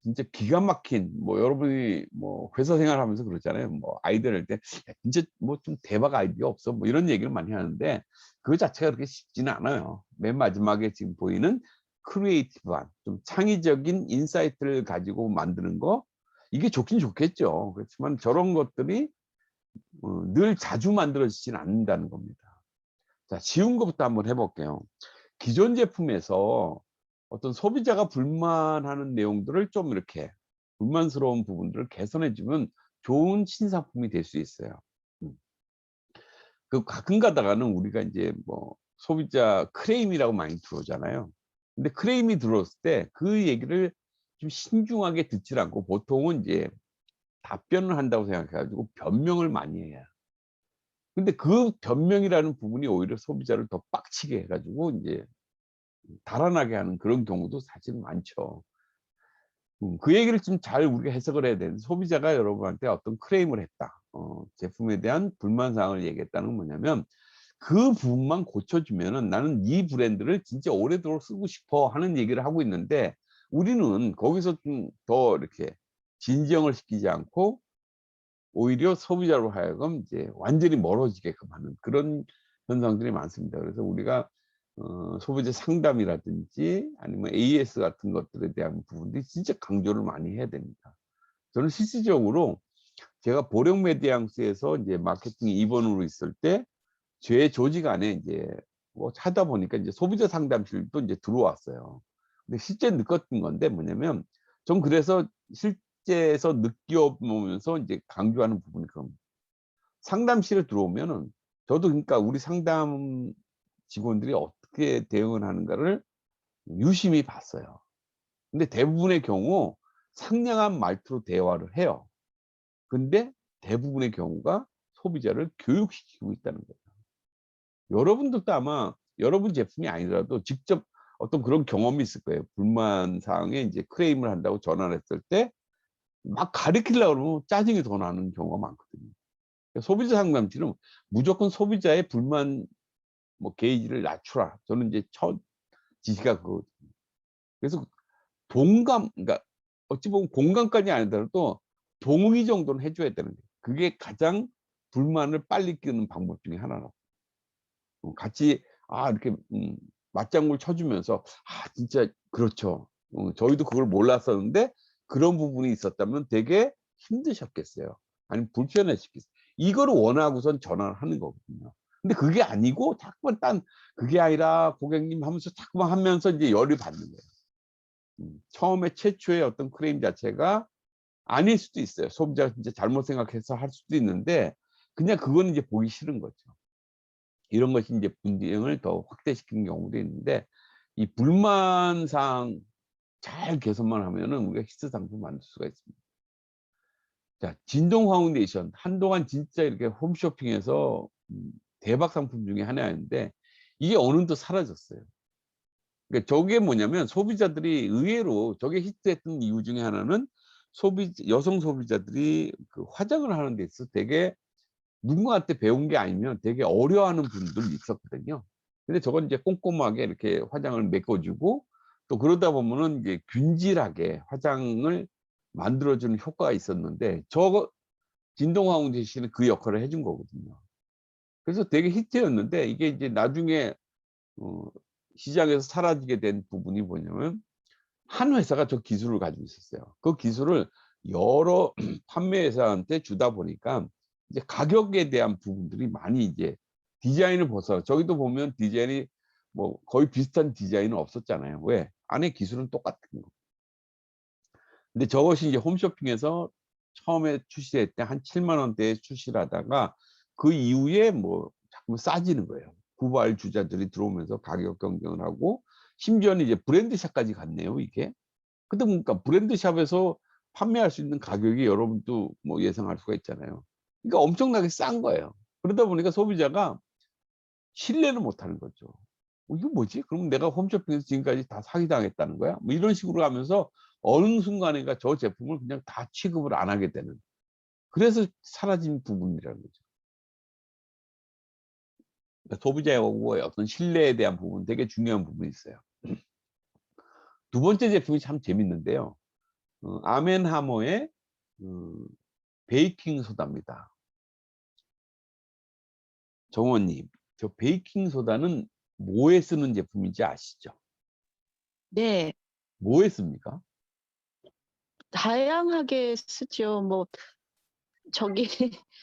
진짜 기가 막힌, 뭐 여러분이 뭐 회사 생활하면서 그러잖아요. 뭐 아이디어를 할 때 진짜 뭐 좀 대박 아이디어 없어, 뭐 이런 얘기를 많이 하는데 그 자체가 그렇게 쉽지는 않아요. 맨 마지막에 지금 보이는 크리에이티브한, 좀 창의적인 인사이트를 가지고 만드는 거, 이게 좋긴 좋겠죠. 그렇지만 저런 것들이 늘 자주 만들어지지는 않는다는 겁니다. 자, 쉬운 것부터 한번 해볼게요. 기존 제품에서 어떤 소비자가 불만하는 내용들을 좀 이렇게, 불만스러운 부분들을 개선해 주면 좋은 신상품이 될 수 있어요. 그 가끔 가다가는 우리가 이제 뭐 소비자 크레임이라고 많이 들어오잖아요. 근데 크레임이 들어왔을 때 그 얘기를 좀 신중하게 듣질 않고 보통은 이제 답변을 한다고 생각해 가지고 변명을 많이 해요. 근데 그 변명이라는 부분이 오히려 소비자를 더 빡치게 해 가지고 이제 달아나게 하는 그런 경우도 사실 많죠. 그 얘기를 좀 잘 우리가 해석을 해야 되는데, 소비자가 여러분한테 어떤 크레임을 했다, 제품에 대한 불만 사항을 얘기했다는 건 뭐냐면, 그 부분만 고쳐주면은 나는 이 브랜드를 진짜 오래도록 쓰고 싶어 하는 얘기를 하고 있는데, 우리는 거기서 좀 더 이렇게 진정을 시키지 않고 오히려 소비자로 하여금 이제 완전히 멀어지게끔 하는 그런 현상들이 많습니다. 그래서 우리가 소비자 상담이라든지 아니면 AS 같은 것들에 대한 부분들이 진짜 강조를 많이 해야 됩니다. 저는 실질적으로 제가 보령 메디앙스에서 이제 마케팅 2번으로 있을 때 제 조직 안에 이제 뭐 하다 보니까 이제 소비자 상담실도 이제 들어왔어요. 근데 실제 느꼈던 건데 뭐냐면, 전 그래서 실제에서 느껴보면서 이제 강조하는 부분이 그겁니다. 상담실에 들어오면은 저도, 그러니까 우리 상담 직원들이 어떻게 대응을 하는가를 유심히 봤어요. 근데 대부분의 경우 상냥한 말투로 대화를 해요. 근데 대부분의 경우가 소비자를 교육시키고 있다는 거예요. 여러분들도 아마 여러분 제품이 아니더라도 직접 어떤 그런 경험이 있을 거예요. 불만 사항에 이제 크레임을 한다고 전화를 했을 때 막 가르치려고 그러면 짜증이 더 나는 경우가 많거든요. 소비자 상담실은 무조건 소비자의 불만 뭐 게이지를 낮추라, 저는 이제 첫 지시가 그거거든요. 그래서 동감, 그러니까 어찌 보면 공감까지 아니더라도 동의 정도는 해줘야 되는 거예요. 그게 가장 불만을 빨리 끄는 방법 중에 하나라고. 같이 이렇게 맞장구를 쳐주면서 진짜 그렇죠. 저희도 그걸 몰랐었는데 그런 부분이 있었다면 되게 힘드셨겠어요. 아니면 불편하셨겠어요. 이거를 원하고선 전화를 하는 거거든요. 근데 그게 아니고 자꾸만 그게 아니라 고객님 하면서 자꾸만 하면서 이제 열이 받는 거예요. 처음에 최초의 어떤 크레임 자체가 아닐 수도 있어요. 소비자가 진짜 잘못 생각해서 할 수도 있는데 그냥 그거는 이제 보기 싫은 거죠. 이런 것이 이제 분쟁을 더 확대시키는 경우도 있는데, 이 불만 사항 잘 개선만 하면은 우리가 히트 상품 만들 수가 있습니다. 자, 진동 파운데이션, 한동안 진짜 이렇게 홈쇼핑에서 대박 상품 중에 하나였는데 이게 어느덧 사라졌어요. 그러니까 저게 뭐냐면, 소비자들이 의외로 저게 히트했던 이유 중에 하나는 여성 소비자들이 그 화장을 하는 데 있어서 되게 누군가한테 배운 게 아니면 되게 어려워하는 분들이 있었거든요. 근데 저건 이제 꼼꼼하게 이렇게 화장을 메꿔주고 또 그러다 보면은 이제 균질하게 화장을 만들어주는 효과가 있었는데 저 진동 파운데이션은 그 역할을 해준 거거든요. 그래서 되게 히트였는데 이게 이제 나중에 시장에서 사라지게 된 부분이 뭐냐면 한 회사가 저 기술을 가지고 있었어요. 그 기술을 여러 판매회사한테 주다 보니까 이제 가격에 대한 부분들이 많이 이제 디자인을 벗어 저기도 보면 디자인이 뭐 거의 비슷한 디자인은 없었잖아요. 왜? 안에 기술은 똑같은 거. 근데 저것이 이제 홈쇼핑에서 처음에 출시할 때 한 7만 원대에 출시를 하다가 그 이후에 뭐 자꾸 싸지는 거예요. 후발주자들이 들어오면서 가격 경쟁을 하고 심지어는 이제 브랜드샵까지 갔네요, 이게. 근데 보니까 브랜드샵에서 판매할 수 있는 가격이 여러분도 뭐 예상할 수가 있잖아요. 그러니까 엄청나게 싼 거예요. 그러다 보니까 소비자가 신뢰를 못 하는 거죠. 이거 뭐지? 그럼 내가 홈쇼핑에서 지금까지 다 사기당했다는 거야? 뭐 이런 식으로 하면서 어느 순간인가 저 제품을 그냥 다 취급을 안 하게 되는. 그래서 사라진 부분이라는 거죠. 그러니까 소비자하고의 어떤 신뢰에 대한 부분 되게 중요한 부분이 있어요. 두 번째 제품이 참 재밌는데요. 아멘하머의 베이킹 소다입니다. 정원님, 저 베이킹 소다는 뭐에 쓰는 제품인지 아시죠? 네, 뭐에 씁니까? 다양하게 쓰죠. 뭐 저기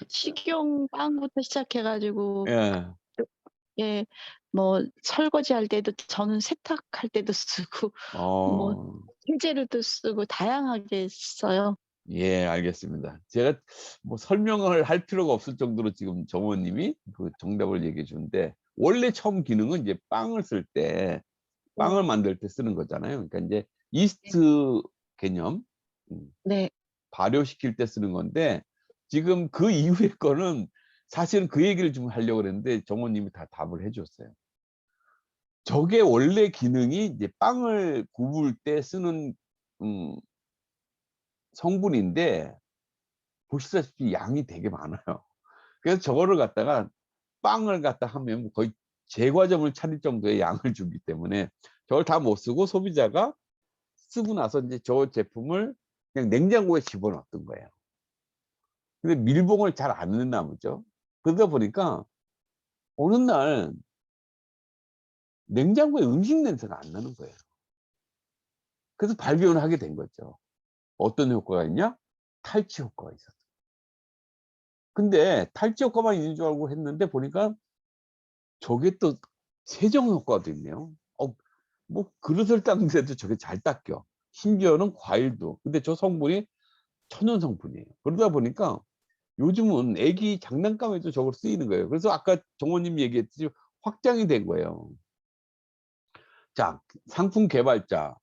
식용 빵부터 시작해가지고 예. 예, 뭐 설거지할 때도 저는 세탁할 때도 쓰고 뭐 세제로도 쓰고 다양하게 써요. 예, 알겠습니다. 제가 뭐 설명을 할 필요가 없을 정도로 지금 정원님이 그 정답을 얘기해 주는데 원래 처음 기능은 이제 빵을 쓸 때 빵을 만들 때 쓰는 거잖아요. 그러니까 이제 이스트 개념 네, 발효시킬 때 쓰는 건데 지금 그 이후의 거는 사실은 그 얘기를 좀 하려고 그랬는데 정원님이 다 답을 해줬어요. 저게 원래 기능이 이제 빵을 굽을 때 쓰는 성분인데 보시다시피 양이 되게 많아요. 그래서 저거를 갖다가 빵을 갖다 하면 거의 제과점을 차릴 정도의 양을 주기 때문에 저걸 다 못 쓰고 소비자가 쓰고 나서 이제 저 제품을 그냥 냉장고에 집어넣었던 거예요. 근데 밀봉을 잘 안 했나 보죠. 그러다 보니까 어느 날 냉장고에 음식 냄새가 안 나는 거예요. 그래서 발견을 하게 된 거죠. 어떤 효과가 있냐? 탈취 효과가 있었어요. 근데 탈취 효과만 있는 줄 알고 했는데 보니까 저게 또 세정 효과도 있네요. 뭐 그릇을 닦는데도 저게 잘 닦여. 심지어는 과일도. 근데 저 성분이 천연 성분이에요. 그러다 보니까 요즘은 애기 장난감에도 저걸 쓰이는 거예요. 그래서 아까 정원님 얘기했듯이 확장이 된 거예요. 자, 상품 개발자.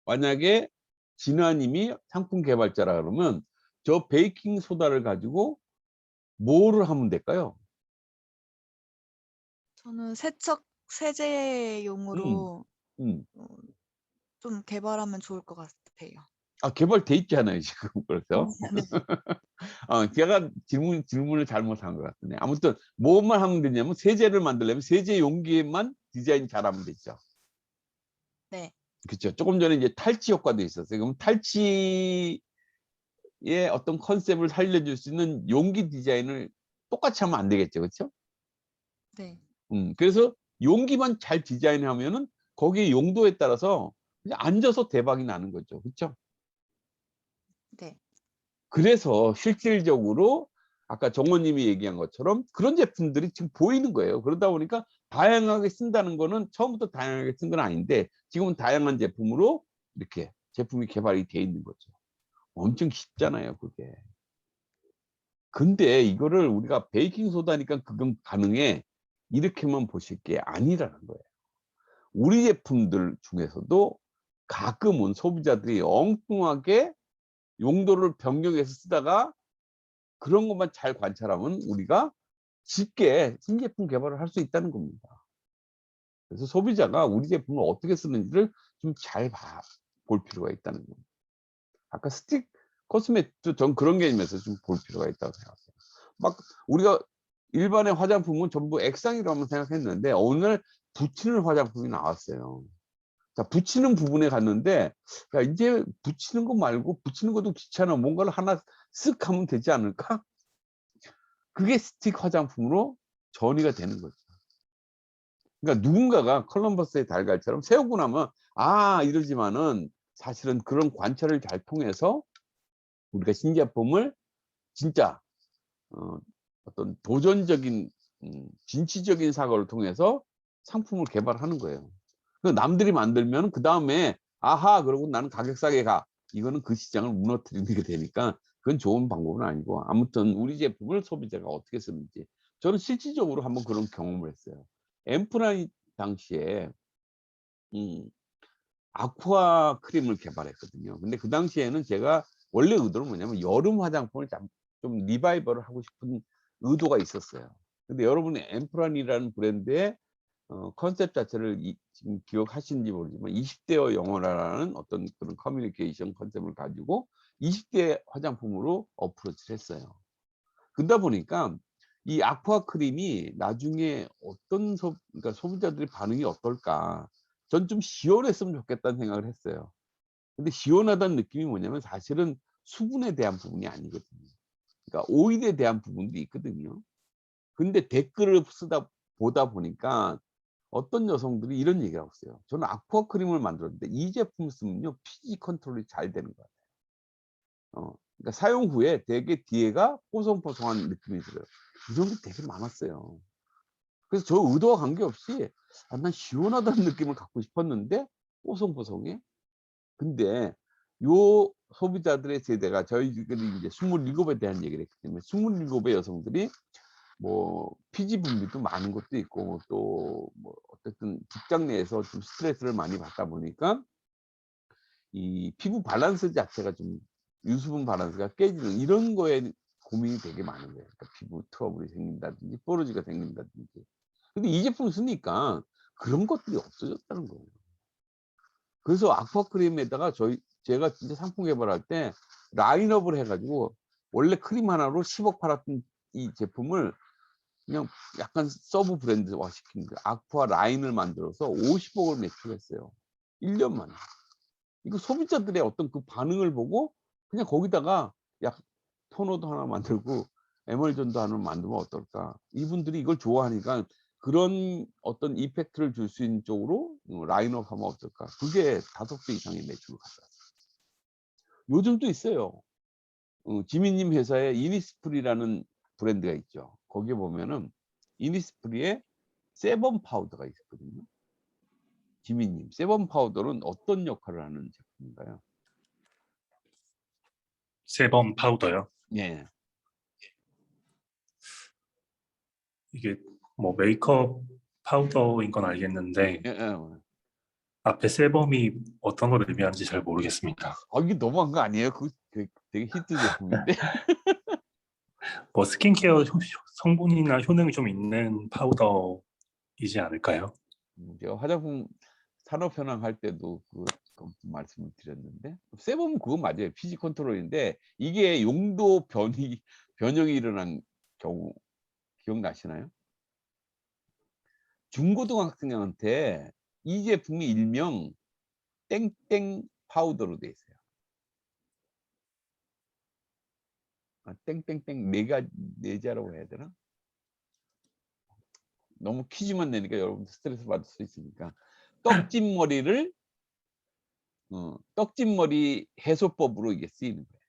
만약에 진아님이 상품 개발자라 그러면 저 베이킹 소다를 가지고 뭐를 하면 될까요? 저는 세척 세제용으로 음. 좀 개발하면 좋을 것 같아요. 아, 개발돼 있잖아요, 지금. 그래서. 네. 제가 질문을 잘못한 것 같네. 아무튼 뭐만 하면 되냐면 세제를 만들려면 세제 용기만 디자인 잘하면 되죠. 네. 그렇죠. 조금 전에 이제 탈취 효과도 있었어요. 그럼 탈취의 어떤 컨셉을 살려줄 수 있는 용기 디자인을 똑같이 하면 안 되겠죠, 그렇죠? 네. 그래서 용기만 잘 디자인하면은 거기에 용도에 따라서 그냥 앉아서 대박이 나는 거죠, 그렇죠? 네. 그래서 실질적으로 아까 정원님이 얘기한 것처럼 그런 제품들이 지금 보이는 거예요. 그러다 보니까 다양하게 쓴다는 거는 처음부터 다양하게 쓴 건 아닌데 지금은 다양한 제품으로 이렇게 제품이 개발이 돼 있는 거죠. 엄청 쉽잖아요, 그게. 근데 이거를 우리가 베이킹 소다니까 그건 가능해. 이렇게만 보실 게 아니라는 거예요. 우리 제품들 중에서도 가끔은 소비자들이 엉뚱하게 용도를 변경해서 쓰다가 그런 것만 잘 관찰하면 우리가 쉽게 신제품 개발을 할 수 있다는 겁니다. 그래서 소비자가 우리 제품을 어떻게 쓰는지를 좀 잘 볼 필요가 있다는 겁니다. 아까 스틱 코스메틱도 전 그런 개념에서 좀 볼 필요가 있다고 생각해요. 막 우리가 일반의 화장품은 전부 액상이라고 생각했는데 오늘 붙이는 화장품이 나왔어요. 자, 붙이는 부분에 갔는데 야, 이제 붙이는 거 말고 붙이는 것도 귀찮아. 뭔가를 하나 쓱 하면 되지 않을까? 그게 스틱 화장품으로 전이가 되는 거죠. 그러니까 누군가가 컬럼버스의 달걀처럼 세우고 나면 아 이러지만은 사실은 그런 관찰을 잘 통해서 우리가 신제품을 진짜 어떤 도전적인 진취적인 사고를 통해서 상품을 개발하는 거예요. 남들이 만들면 그 다음에 아하 그러고 나는 가격 싸게 가. 이거는 그 시장을 무너뜨리는 게 되니까 그건 좋은 방법은 아니고 아무튼 우리 제품을 소비자가 어떻게 쓰는지 저는 실질적으로 한번 그런 경험을 했어요. 엠프라이 당시에 아쿠아 크림을 개발했거든요. 근데 그 당시에는 제가 원래 의도는 뭐냐면 여름 화장품을 좀 리바이벌을 하고 싶은 의도가 있었어요. 근데 여러분이 엠프란이라는 브랜드의 컨셉 자체를 지금 기억하시는지 모르지만 20대어 영어라는 어떤 그런 커뮤니케이션 컨셉을 가지고 20대 화장품으로 어프로치를 했어요. 그러다 보니까 이 아쿠아 크림이 나중에 어떤 그러니까 소비자들의 반응이 어떨까. 전 좀 시원했으면 좋겠다는 생각을 했어요. 근데 시원하다는 느낌이 뭐냐면 사실은 수분에 대한 부분이 아니거든요. 그러니까 오일에 대한 부분도 있거든요. 근데 댓글을 보다 보니까 어떤 여성들이 이런 얘기를 하고 있어요. 저는 아쿠아 크림을 만들었는데 이 제품 쓰면요 피지 컨트롤이 잘 되는 것 같아요. 그러니까 사용 후에 되게 뒤에가 뽀송뽀송한 느낌이 들어요. 이런 게 되게 많았어요. 그래서 저 의도와 관계없이 난 시원하다는 느낌을 갖고 싶었는데 뽀송뽀송해. 근데 요 소비자들의 세대가 저희들이 이제 27에 대한 얘기를 했기 때문에 27의 여성들이 뭐 피지 분비도 많은 것도 있고 또 뭐 어쨌든 직장 내에서 좀 스트레스를 많이 받다 보니까 이 피부 밸런스 자체가 좀 유수분 밸런스가 깨지는 이런 거에 고민이 되게 많은 거예요. 그러니까 피부 트러블이 생긴다든지 뽀로지가 생긴다든지. 근데 이 제품 쓰니까 그런 것들이 없어졌다는 거예요. 그래서 아쿠아 크림에다가 제가 진짜 상품 개발할 때 라인업을 해가지고 원래 크림 하나로 10억 팔았던 이 제품을 그냥 약간 서브 브랜드화 시킨 거예요. 아쿠아 라인을 만들어서 50억을 매출했어요. 1년 만에. 이거 소비자들의 어떤 그 반응을 보고 그냥 거기다가 야 토너도 하나 만들고 에멀전도 하나 만들면 어떨까. 이분들이 이걸 좋아하니까 그런 어떤 이펙트를 줄 수 있는 쪽으로 라인업 하면 어떨까. 그게 5배 이상의 매출을 가져왔어요. 요즘도 있어요. 지민님 회사에 이니스프리라는 브랜드가 있죠. 거기에 보면은 이니스프리의 세범 파우더가 있거든요. 지민님, 세범 파우더는 어떤 역할을 하는 제품인가요? 세범 파우더요. 예. 이게 뭐 메이크업 파우더인 건 알겠는데 예, 예. 앞에 세범이 어떤 걸 의미하는지 잘 모르겠습니다. 이게 너무한 거 아니에요? 그 되게 히트 제품인데. 뭐 스킨케어 성분이나 효능이 좀 있는 파우더이지 않을까요? 제가 화장품 산업 현황 할 때도 그 말씀을 드렸는데 세범은 그거 맞아요. 피지 컨트롤인데 이게 용도 변형이 일어난 경우 기억나시나요? 중고등학생한테 이 제품이 일명 땡땡 파우더로 돼 있어요. 땡땡땡 네자라고 해야 되나? 너무 퀴즈만 내니까 여러분 스트레스 받을 수 있으니까 떡진머리를 떡진머리 해소법으로 이게 쓰이는 거예요.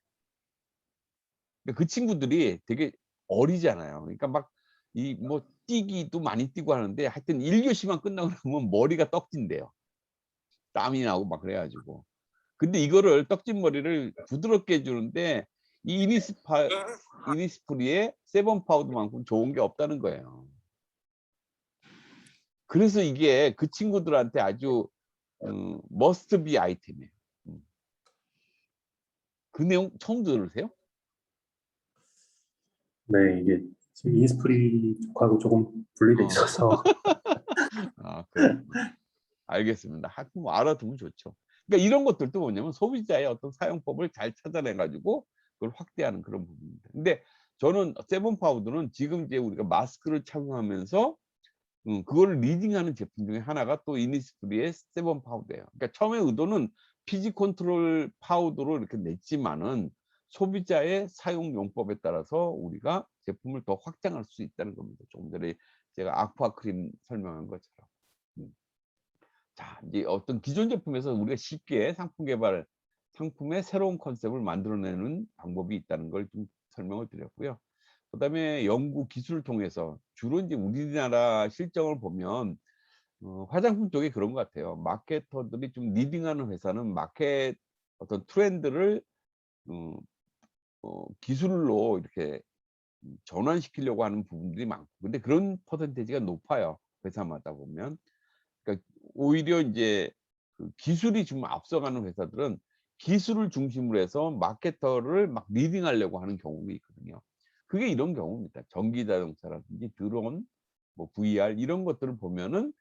그러니까 그 친구들이 되게 어리잖아요. 그러니까 막 이 뭐 뛰기도 많이 뛰고 하는데 하여튼 1교시만 끝나고 나면 머리가 떡진대요. 땀이 나고 막 그래가지고. 근데 이거를 떡진머리를 부드럽게 해주는데 이 이니스프리의 세범 파우더만큼 좋은 게 없다는 거예요. 그래서 이게 그 친구들한테 아주 머스트 비 아이템이에요. 그 내용 처음 들으세요? 네, 이게 지금 이니스프리하고 조금 분리돼 있어서 그렇구나. 알겠습니다. 하여튼 뭐 알아두면 좋죠. 그러니까 이런 것들도 뭐냐면 소비자의 어떤 사용법을 잘 찾아내 가지고 그걸 확대하는 그런 부분입니다. 근데 저는 세븐 파우더는 지금 이제 우리가 마스크를 착용하면서 그거를 리딩하는 제품 중에 하나가 또 이니스프리의 세븐 파우더예요. 그러니까 처음에 의도는 피지 컨트롤 파우더로 이렇게 냈지만은 소비자의 사용 용법에 따라서 우리가 제품을 더 확장할 수 있다는 겁니다. 조금 전에 제가 아쿠아 크림 설명한 것처럼. 자, 이제 어떤 기존 제품에서 우리가 쉽게 상품 개발, 상품의 새로운 컨셉을 만들어내는 방법이 있다는 걸 좀 설명을 드렸고요. 그다음에 연구 기술을 통해서 주로 이제 우리나라 실정을 보면 화장품 쪽이 그런 것 같아요. 마케터들이 좀 리딩하는 회사는 마켓 어떤 트렌드를 기술로 이렇게 전환시키려고 하는 부분들이 많고, 근데 그런 퍼센테이지가 높아요. 회사마다 보면. 그러니까 오히려 이제 그 기술이 좀 앞서가는 회사들은 기술을 중심으로 해서 마케터를 막 리딩하려고 하는 경우가 있거든요. 그게 이런 경우입니다. 전기 자동차라든지 드론, 뭐 VR 이런 것들을 보면은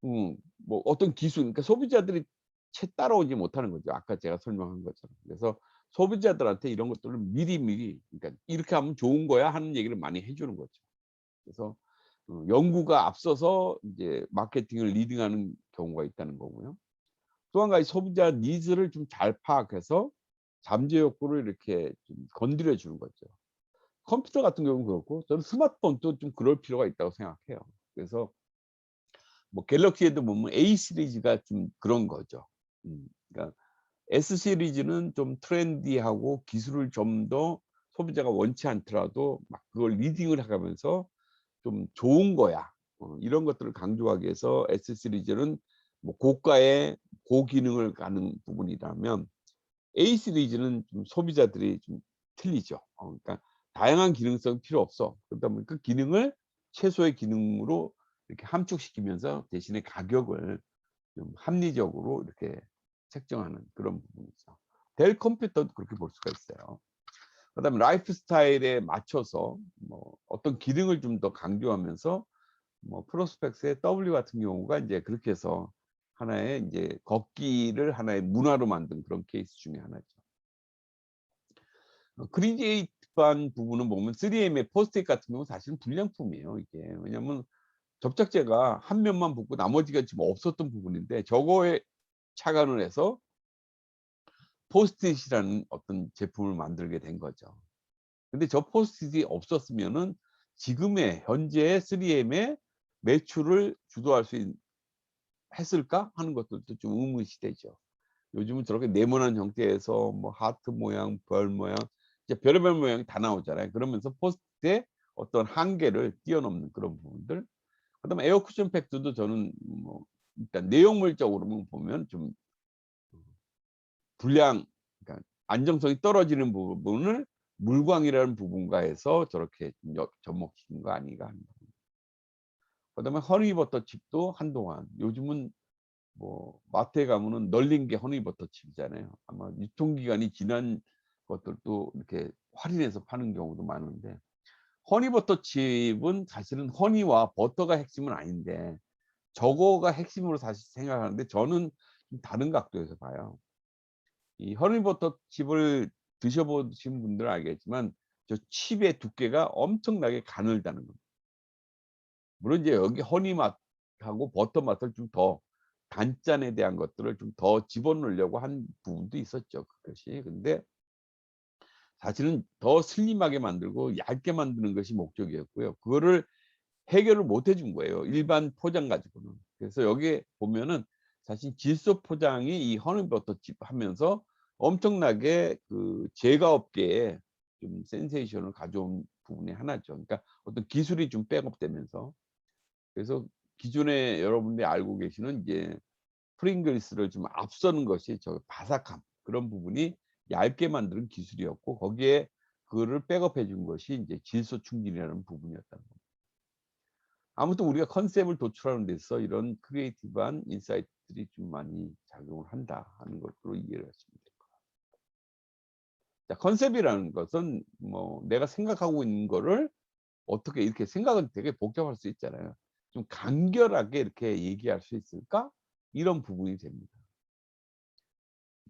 뭐 어떤 기술, 그러니까 소비자들이 채 따라오지 못하는 거죠. 아까 제가 설명한 것처럼. 그래서 소비자들한테 이런 것들을 미리미리, 그러니까 이렇게 하면 좋은 거야 하는 얘기를 많이 해주는 거죠. 그래서 연구가 앞서서 이제 마케팅을 리딩하는 경우가 있다는 거고요. 또 한 가지 소비자 니즈를 좀 잘 파악해서 잠재 욕구를 이렇게 좀 건드려 주는 거죠. 컴퓨터 같은 경우는 그렇고 저는 스마트폰도 좀 그럴 필요가 있다고 생각해요. 그래서 뭐 갤럭시에도 보면 A 시리즈가 좀 그런 거죠. 그러니까 S 시리즈는 좀 트렌디하고 기술을 좀 더 소비자가 원치 않더라도 막 그걸 리딩을 해가면서 좀 좋은 거야. 이런 것들을 강조하기 위해서 S 시리즈는 뭐 고가의 고기능을 가는 부분이라면 A 시리즈는 좀 소비자들이 좀 틀리죠. 그러니까 다양한 기능성 필요 없어. 그러다 보니까 기능을 최소의 기능으로 이렇게 함축시키면서 대신에 가격을 좀 합리적으로 이렇게 책정하는 그런 부분이죠. 델 컴퓨터도 그렇게 볼 수가 있어요. 그다음에 라이프 스타일에 맞춰서 뭐 어떤 기능을 좀 더 강조하면서 뭐 프로스펙스의 W 같은 경우가 이제 그렇게 해서 하나의 이제 걷기를 하나의 문화로 만든 그런 케이스 중에 하나죠. 크리에이티브한 부분은 보면 3M의 포스트잇 같은 경우는 사실은 불량품이에요, 이게. 왜냐면 접착제가 한 면만 붙고 나머지가 지금 없었던 부분인데 저거에 착안을 해서 포스트잇이라는 어떤 제품을 만들게 된 거죠. 근데 저 포스트잇이 없었으면은 지금의 현재의 3M의 매출을 주도할 수 했을까 하는 것들도 좀 의문시되죠. 요즘은 저렇게 네모난 형태에서 뭐 하트 모양, 별 모양, 이제 별의별 모양이 다 나오잖아요. 그러면서 포스트잇의 어떤 한계를 뛰어넘는 그런 부분들. 그다음에 에어 쿠션 팩트도 저는 뭐 일단 내용물적으로만 보면 좀 불량, 그러니까 안정성이 떨어지는 부분을 물광이라는 부분과 해서 저렇게 접목시킨 거 아닌가 하는 부분. 그다음에 허니버터 칩도 한동안, 요즘은 뭐 마트에 가면은 널린 게 허니버터 칩이잖아요. 아마 유통기간이 지난 것들도 이렇게 할인해서 파는 경우도 많은데, 허니버터 칩은 사실은 허니와 버터가 핵심은 아닌데 저거가 핵심으로 사실 생각하는데 저는 좀 다른 각도에서 봐요. 이 허니버터 칩을 드셔보신 분들은 알겠지만 저 칩의 두께가 엄청나게 가늘다는 겁니다. 물론 이제 여기 허니 맛하고 버터 맛을 좀 더 단짠에 대한 것들을 좀 더 집어넣으려고 한 부분도 있었죠, 그것이. 근데 사실은 더 슬림하게 만들고 얇게 만드는 것이 목적이었고요. 그거를 해결을 못 해준 거예요, 일반 포장 가지고는. 그래서 여기에 보면은 사실 질소 포장이 이 허니버터 칩 하면서 엄청나게 그 제과업계에 좀 센세이션을 가져온 부분이 하나죠. 그러니까 어떤 기술이 좀 백업되면서. 그래서 기존에 여러분들이 알고 계시는 이제 프링글스를 좀 앞서는 것이 저 바삭함, 그런 부분이 얇게 만드는 기술이었고, 거기에 그거를 백업해 준 것이 이제 질소 충진이라는 부분이었다는 겁니다. 아무튼 우리가 컨셉을 도출하는 데서 이런 크리에이티브한 인사이트들이 좀 많이 작용을 한다 하는 것으로 이해를 하시면 될 것 같아요. 자, 컨셉이라는 것은 뭐 내가 생각하고 있는 거를 어떻게, 이렇게 생각은 되게 복잡할 수 있잖아요. 좀 간결하게 이렇게 얘기할 수 있을까? 이런 부분이 됩니다.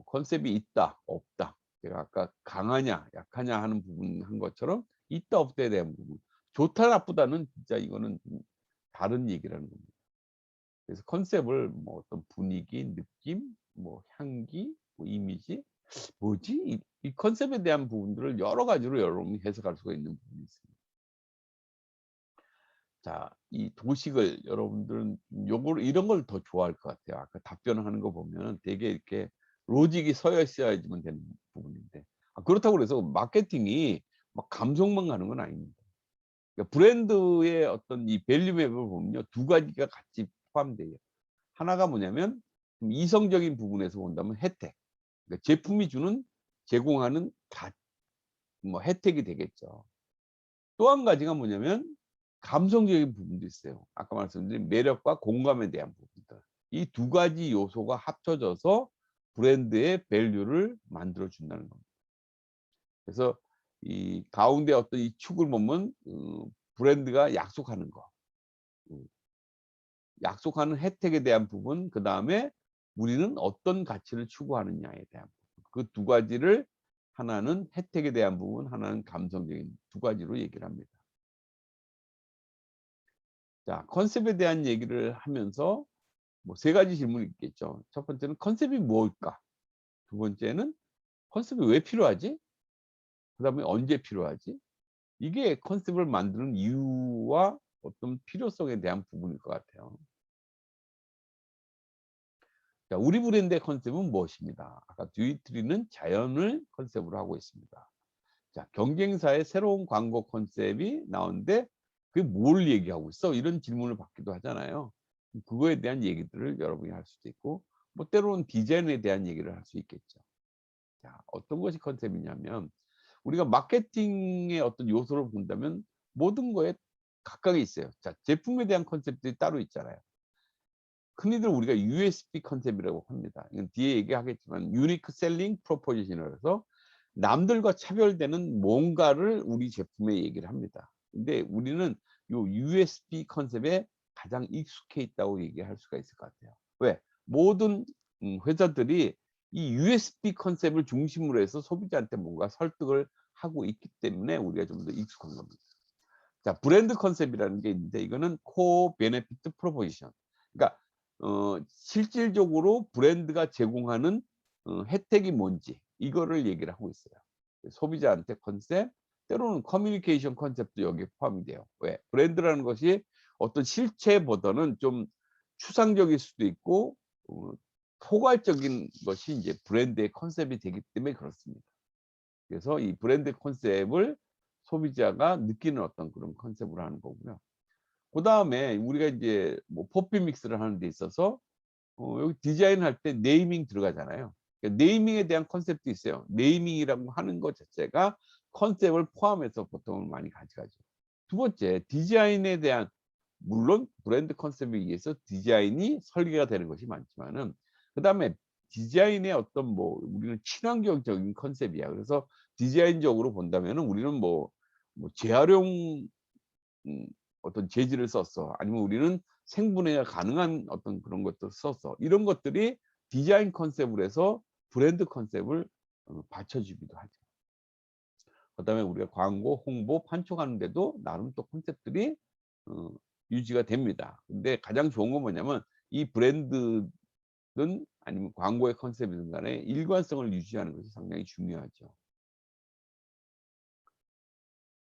컨셉이 있다, 없다. 제가 아까 강하냐, 약하냐 하는 부분 한 것처럼 있다 없다에 대한 부분. 좋다 나쁘다는 진짜 이거는 좀 다른 얘기라는 겁니다. 그래서 컨셉을 뭐 어떤 분위기, 느낌, 뭐 향기, 뭐 이미지, 뭐지? 이 컨셉에 대한 부분들을 여러 가지로 여러분이 해석할 수가 있는 부분이 있습니다. 자, 이 도식을 여러분들은 요걸 이런 걸 더 좋아할 것 같아요. 아까 답변하는 거 보면 되게 이렇게 로직이 서여 있어야지만 되는 부분인데, 그렇다고 그래서 마케팅이 막 감성만 가는 건 아닙니다. 그러니까 브랜드의 어떤 이 밸류 맵을 보면요, 두 가지가 같이 포함돼요. 하나가 뭐냐면 좀 이성적인 부분에서 본다면 혜택, 그러니까 제품이 주는 제공하는 뭐 혜택이 되겠죠. 또 한 가지가 뭐냐면 감성적인 부분도 있어요. 아까 말씀드린 매력과 공감에 대한 부분들. 이 두 가지 요소가 합쳐져서 브랜드의 밸류를 만들어 준다는 겁니다. 그래서 이 가운데 어떤 이 축을 보면 브랜드가 약속하는 거, 약속하는 혜택에 대한 부분, 그 다음에 우리는 어떤 가치를 추구하느냐에 대한 부분. 그 두 가지를 하나는 혜택에 대한 부분, 하나는 감성적인 두 가지로 얘기를 합니다. 자, 컨셉에 대한 얘기를 하면서 뭐 세 가지 질문이 있겠죠. 첫 번째는 컨셉이 뭘까? 두 번째는 컨셉이 왜 필요하지? 그 다음에 언제 필요하지? 이게 컨셉을 만드는 이유와 어떤 필요성에 대한 부분일 것 같아요. 자, 우리 브랜드의 컨셉은 무엇입니다? 아까 듀이트리는 자연을 컨셉으로 하고 있습니다. 자, 경쟁사의 새로운 광고 컨셉이 나오는데 그게 뭘 얘기하고 있어? 이런 질문을 받기도 하잖아요. 그거에 대한 얘기들을 여러분이 할 수도 있고, 뭐 때로는 디자인에 대한 얘기를 할 수 있겠죠. 자, 어떤 것이 컨셉이냐면 우리가 마케팅의 어떤 요소를 본다면 모든 거에 각각이 있어요. 자, 제품에 대한 컨셉들이 따로 있잖아요. 흔히들 우리가 USP 컨셉이라고 합니다. 이건 뒤에 얘기하겠지만 유니크 셀링 프로포지션이라고 해서 남들과 차별되는 뭔가를 우리 제품에 얘기를 합니다. 근데 우리는 요 USP 컨셉에 가장 익숙해 있다고 얘기할 수가 있을 것 같아요. 왜? 모든 회사들이 이 USP 컨셉을 중심으로 해서 소비자한테 뭔가 설득을 하고 있기 때문에 우리가 좀 더 익숙한 겁니다. 자, 브랜드 컨셉이라는 게 있는데 이거는 코어 베네피트 프로포지션. 그러니까 실질적으로 브랜드가 제공하는 혜택이 뭔지 이거를 얘기를 하고 있어요. 소비자한테 컨셉, 때로는 커뮤니케이션 컨셉도 여기에 포함이 돼요. 왜? 브랜드라는 것이 어떤 실체보다는 좀 추상적일 수도 있고 포괄적인 것이 이제 브랜드의 컨셉이 되기 때문에 그렇습니다. 그래서 이 브랜드 컨셉을 소비자가 느끼는 어떤 그런 컨셉으로 하는 거고요. 그 다음에 우리가 이제 뭐 퍼퓸 믹스를 하는 데 있어서 여기 디자인할 때 네이밍 들어가잖아요. 그러니까 네이밍에 대한 컨셉도 있어요. 네이밍이라고 하는 것 자체가 컨셉을 포함해서 보통은 많이 가져가죠. 두 번째, 디자인에 대한, 물론 브랜드 컨셉에 의해서 디자인이 설계가 되는 것이 많지만은 그 다음에 디자인의 어떤 뭐 우리는 친환경적인 컨셉이야. 그래서 디자인적으로 본다면은 우리는 뭐 재활용 어떤 재질을 썼어. 아니면 우리는 생분해가 가능한 어떤 그런 것도 썼어. 이런 것들이 디자인 컨셉으로 해서 브랜드 컨셉을 받쳐주기도 하죠. 그다음에 우리가 광고, 홍보, 판촉하는 데도 나름 또 컨셉들이 유지가 됩니다. 근데 가장 좋은 건 뭐냐면 이 브랜드든 아니면 광고의 컨셉이든 간에 일관성을 유지하는 것이 상당히 중요하죠.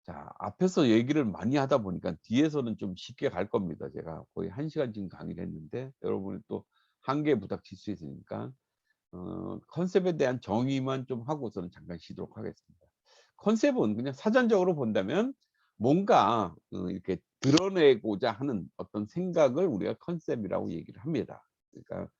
자, 앞에서 얘기를 많이 하다 보니까 뒤에서는 좀 쉽게 갈 겁니다. 제가 거의 1시간 지금 강의를 했는데 여러분이 또 한계에 부닥칠 수 있으니까 컨셉에 대한 정의만 좀 하고서는 잠깐 쉬도록 하겠습니다. 컨셉은 그냥 사전적으로 본다면 뭔가 이렇게 드러내고자 하는 어떤 생각을 우리가 컨셉이라고 얘기를 합니다. 그러니까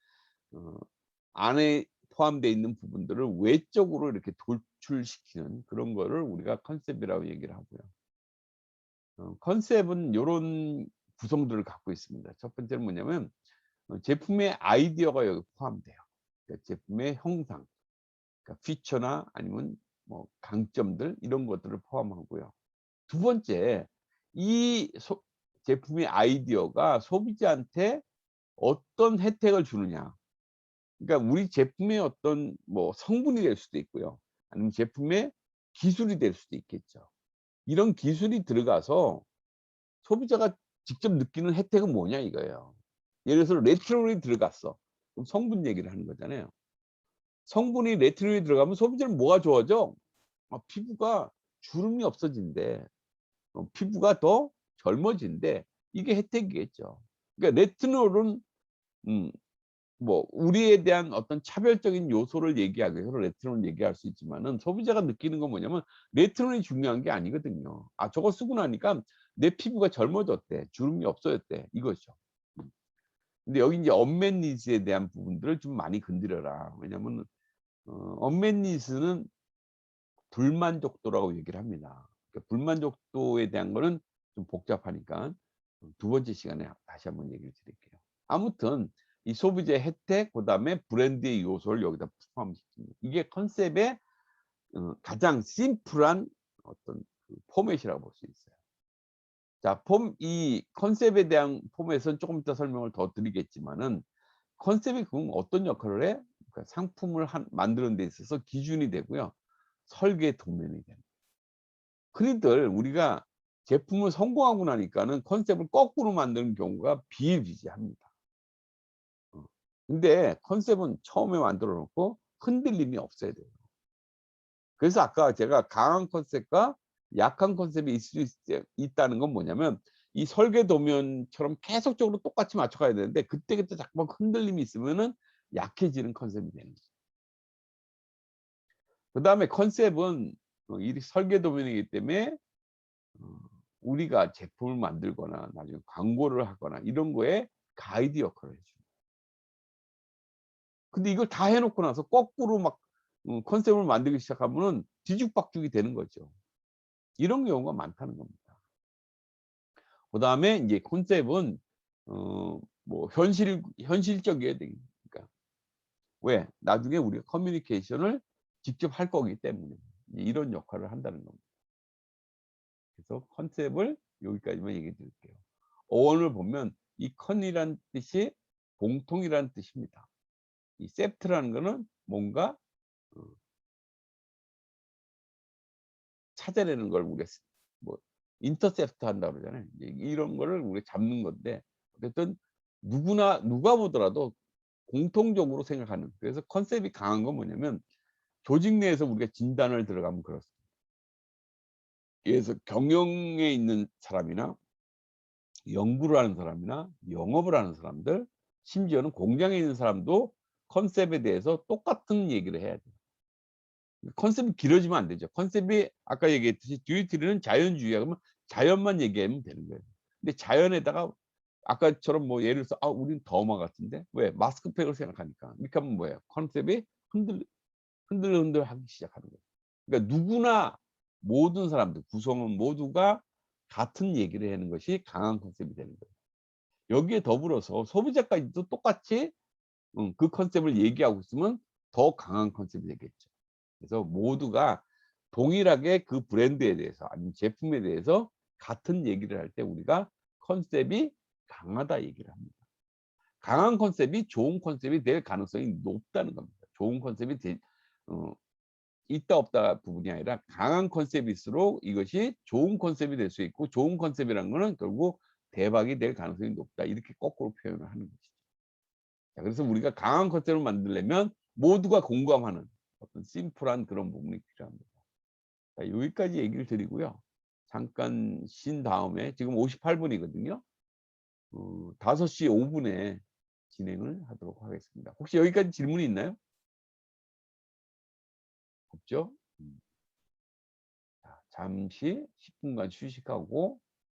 안에 포함되어 있는 부분들을 외적으로 이렇게 돌출시키는 그런 거를 우리가 컨셉이라고 얘기를 하고요. 컨셉은 이런 구성들을 갖고 있습니다. 첫 번째는 뭐냐면 제품의 아이디어가 여기 포함돼요. 그러니까 제품의 형상, 그러니까 피처나 아니면 뭐 강점들 이런 것들을 포함하고요. 두 번째, 이 제품의 아이디어가 소비자한테 어떤 혜택을 주느냐. 그러니까 우리 제품의 어떤 뭐 성분이 될 수도 있고요. 아니면 제품의 기술이 될 수도 있겠죠. 이런 기술이 들어가서 소비자가 직접 느끼는 혜택은 뭐냐 이거예요. 예를 들어서 레티놀이 들어갔어. 그럼 성분 얘기를 하는 거잖아요. 성분이 레티놀이 들어가면 소비자는 뭐가 좋아져? 피부가 주름이 없어진대. 피부가 더 젊어진대. 이게 혜택이겠죠. 그러니까 레티놀은 뭐 우리에 대한 어떤 차별적인 요소를 얘기하기 위해서 레티놀을 얘기할 수 있지만은 소비자가 느끼는 건 뭐냐면 레티놀이 중요한 게 아니거든요. 저거 쓰고 나니까 내 피부가 젊어졌대. 주름이 없어졌대. 이거죠. 근데 여기 이제 언맷 니즈에 대한 부분들을 좀 많이 건드려라. 왜냐면 언맷 니즈는 불만족도라고 얘기를 합니다. 그러니까 불만족도에 대한 거는 좀 복잡하니까 두 번째 시간에 다시 한번 얘기를 드릴게요. 아무튼 이 소비자의 혜택, 그다음에 브랜드의 요소를 여기다 포함시킵니다. 이게 컨셉의 가장 심플한 어떤 그 포맷이라고 볼 수 있어요. 자, 이 컨셉에 대한 포맷은 조금 이따 설명을 더 드리겠지만은 컨셉이 그럼 어떤 역할을 해? 그러니까 상품을 만드는 데 있어서 기준이 되고요. 설계 도면이 됩니다. 흔히들 우리가 제품을 성공하고 나니까는 컨셉을 거꾸로 만드는 경우가 비일비재합니다. 근데 컨셉은 처음에 만들어 놓고 흔들림이 없어야 돼요. 그래서 아까 제가 강한 컨셉과 약한 컨셉이 있을 수 있다는 건 뭐냐면 이 설계 도면처럼 계속적으로 똑같이 맞춰가야 되는데 그때그때 자꾸만 흔들림이 있으면은 약해지는 컨셉이 되는 거죠. 그 다음에 컨셉은 이 설계 도면이기 때문에 우리가 제품을 만들거나 나중에 광고를 하거나 이런 거에 가이드 역할을 해줍니다. 근데 이걸 다 해놓고 나서 거꾸로 막 컨셉을 만들기 시작하면은 뒤죽박죽이 되는 거죠. 이런 경우가 많다는 겁니다. 그 다음에 이제 컨셉은 뭐 현실적이어야 되니까. 왜? 나중에 우리가 커뮤니케이션을 직접 할 거기 때문에 이런 역할을 한다는 겁니다. 그래서 컨셉을 여기까지만 얘기해 드릴게요. 어원을 보면 이 컨이란 뜻이 공통이라는 뜻입니다. 이 셉트라는 거는 뭔가 찾아내는 걸 우리가 뭐 인터셉트 한다고 그러잖아요. 이런 거를 우리가 잡는 건데 어쨌든 누가 보더라도 공통적으로 생각하는, 그래서 컨셉이 강한 건 뭐냐면 조직 내에서 우리가 진단을 들어가면 그렇습니다. 그래서 경영에 있는 사람이나 연구를 하는 사람이나 영업을 하는 사람들, 심지어는 공장에 있는 사람도 컨셉에 대해서 똑같은 얘기를 해야 돼요. 컨셉이 길어지면 안 되죠. 컨셉이 아까 얘기했듯이 듀티리는 자연주의야. 그러면 자연만 얘기하면 되는 거예요. 근데 자연에다가 아까처럼 뭐 예를 들어서 우린 더마 같은데 왜? 마스크팩을 생각하니까. 이렇게 하면 뭐예요? 컨셉이 흔들흔들 하기 시작하는 거예요. 그러니까 누구나 모든 사람들 구성원 모두가 같은 얘기를 하는 것이 강한 컨셉이 되는 거예요. 여기에 더불어서 소비자까지도 똑같이 그 컨셉을 얘기하고 있으면 더 강한 컨셉이 되겠죠. 그래서 모두가 동일하게 그 브랜드에 대해서 아니면 제품에 대해서 같은 얘기를 할 때 우리가 컨셉이 강하다 얘기를 합니다. 강한 컨셉이 좋은 컨셉이 될 가능성이 높다는 겁니다. 좋은 컨셉이 있다 없다 부분이 아니라 강한 컨셉일수록 이것이 좋은 컨셉이 될 수 있고 좋은 컨셉이라는 거는 결국 대박이 될 가능성이 높다. 이렇게 거꾸로 표현을 하는 것이죠. 자, 그래서 우리가 강한 컨셉을 만들려면 모두가 공감하는 어떤 심플한 그런 부분이 필요합니다. 자, 여기까지 얘기를 드리고요. 잠깐 쉰 다음에 지금 58분이거든요. 5시 5분에 진행을 하도록 하겠습니다. 혹시 여기까지 질문이 있나요? 없죠? 자, 잠시 10분간 휴식하고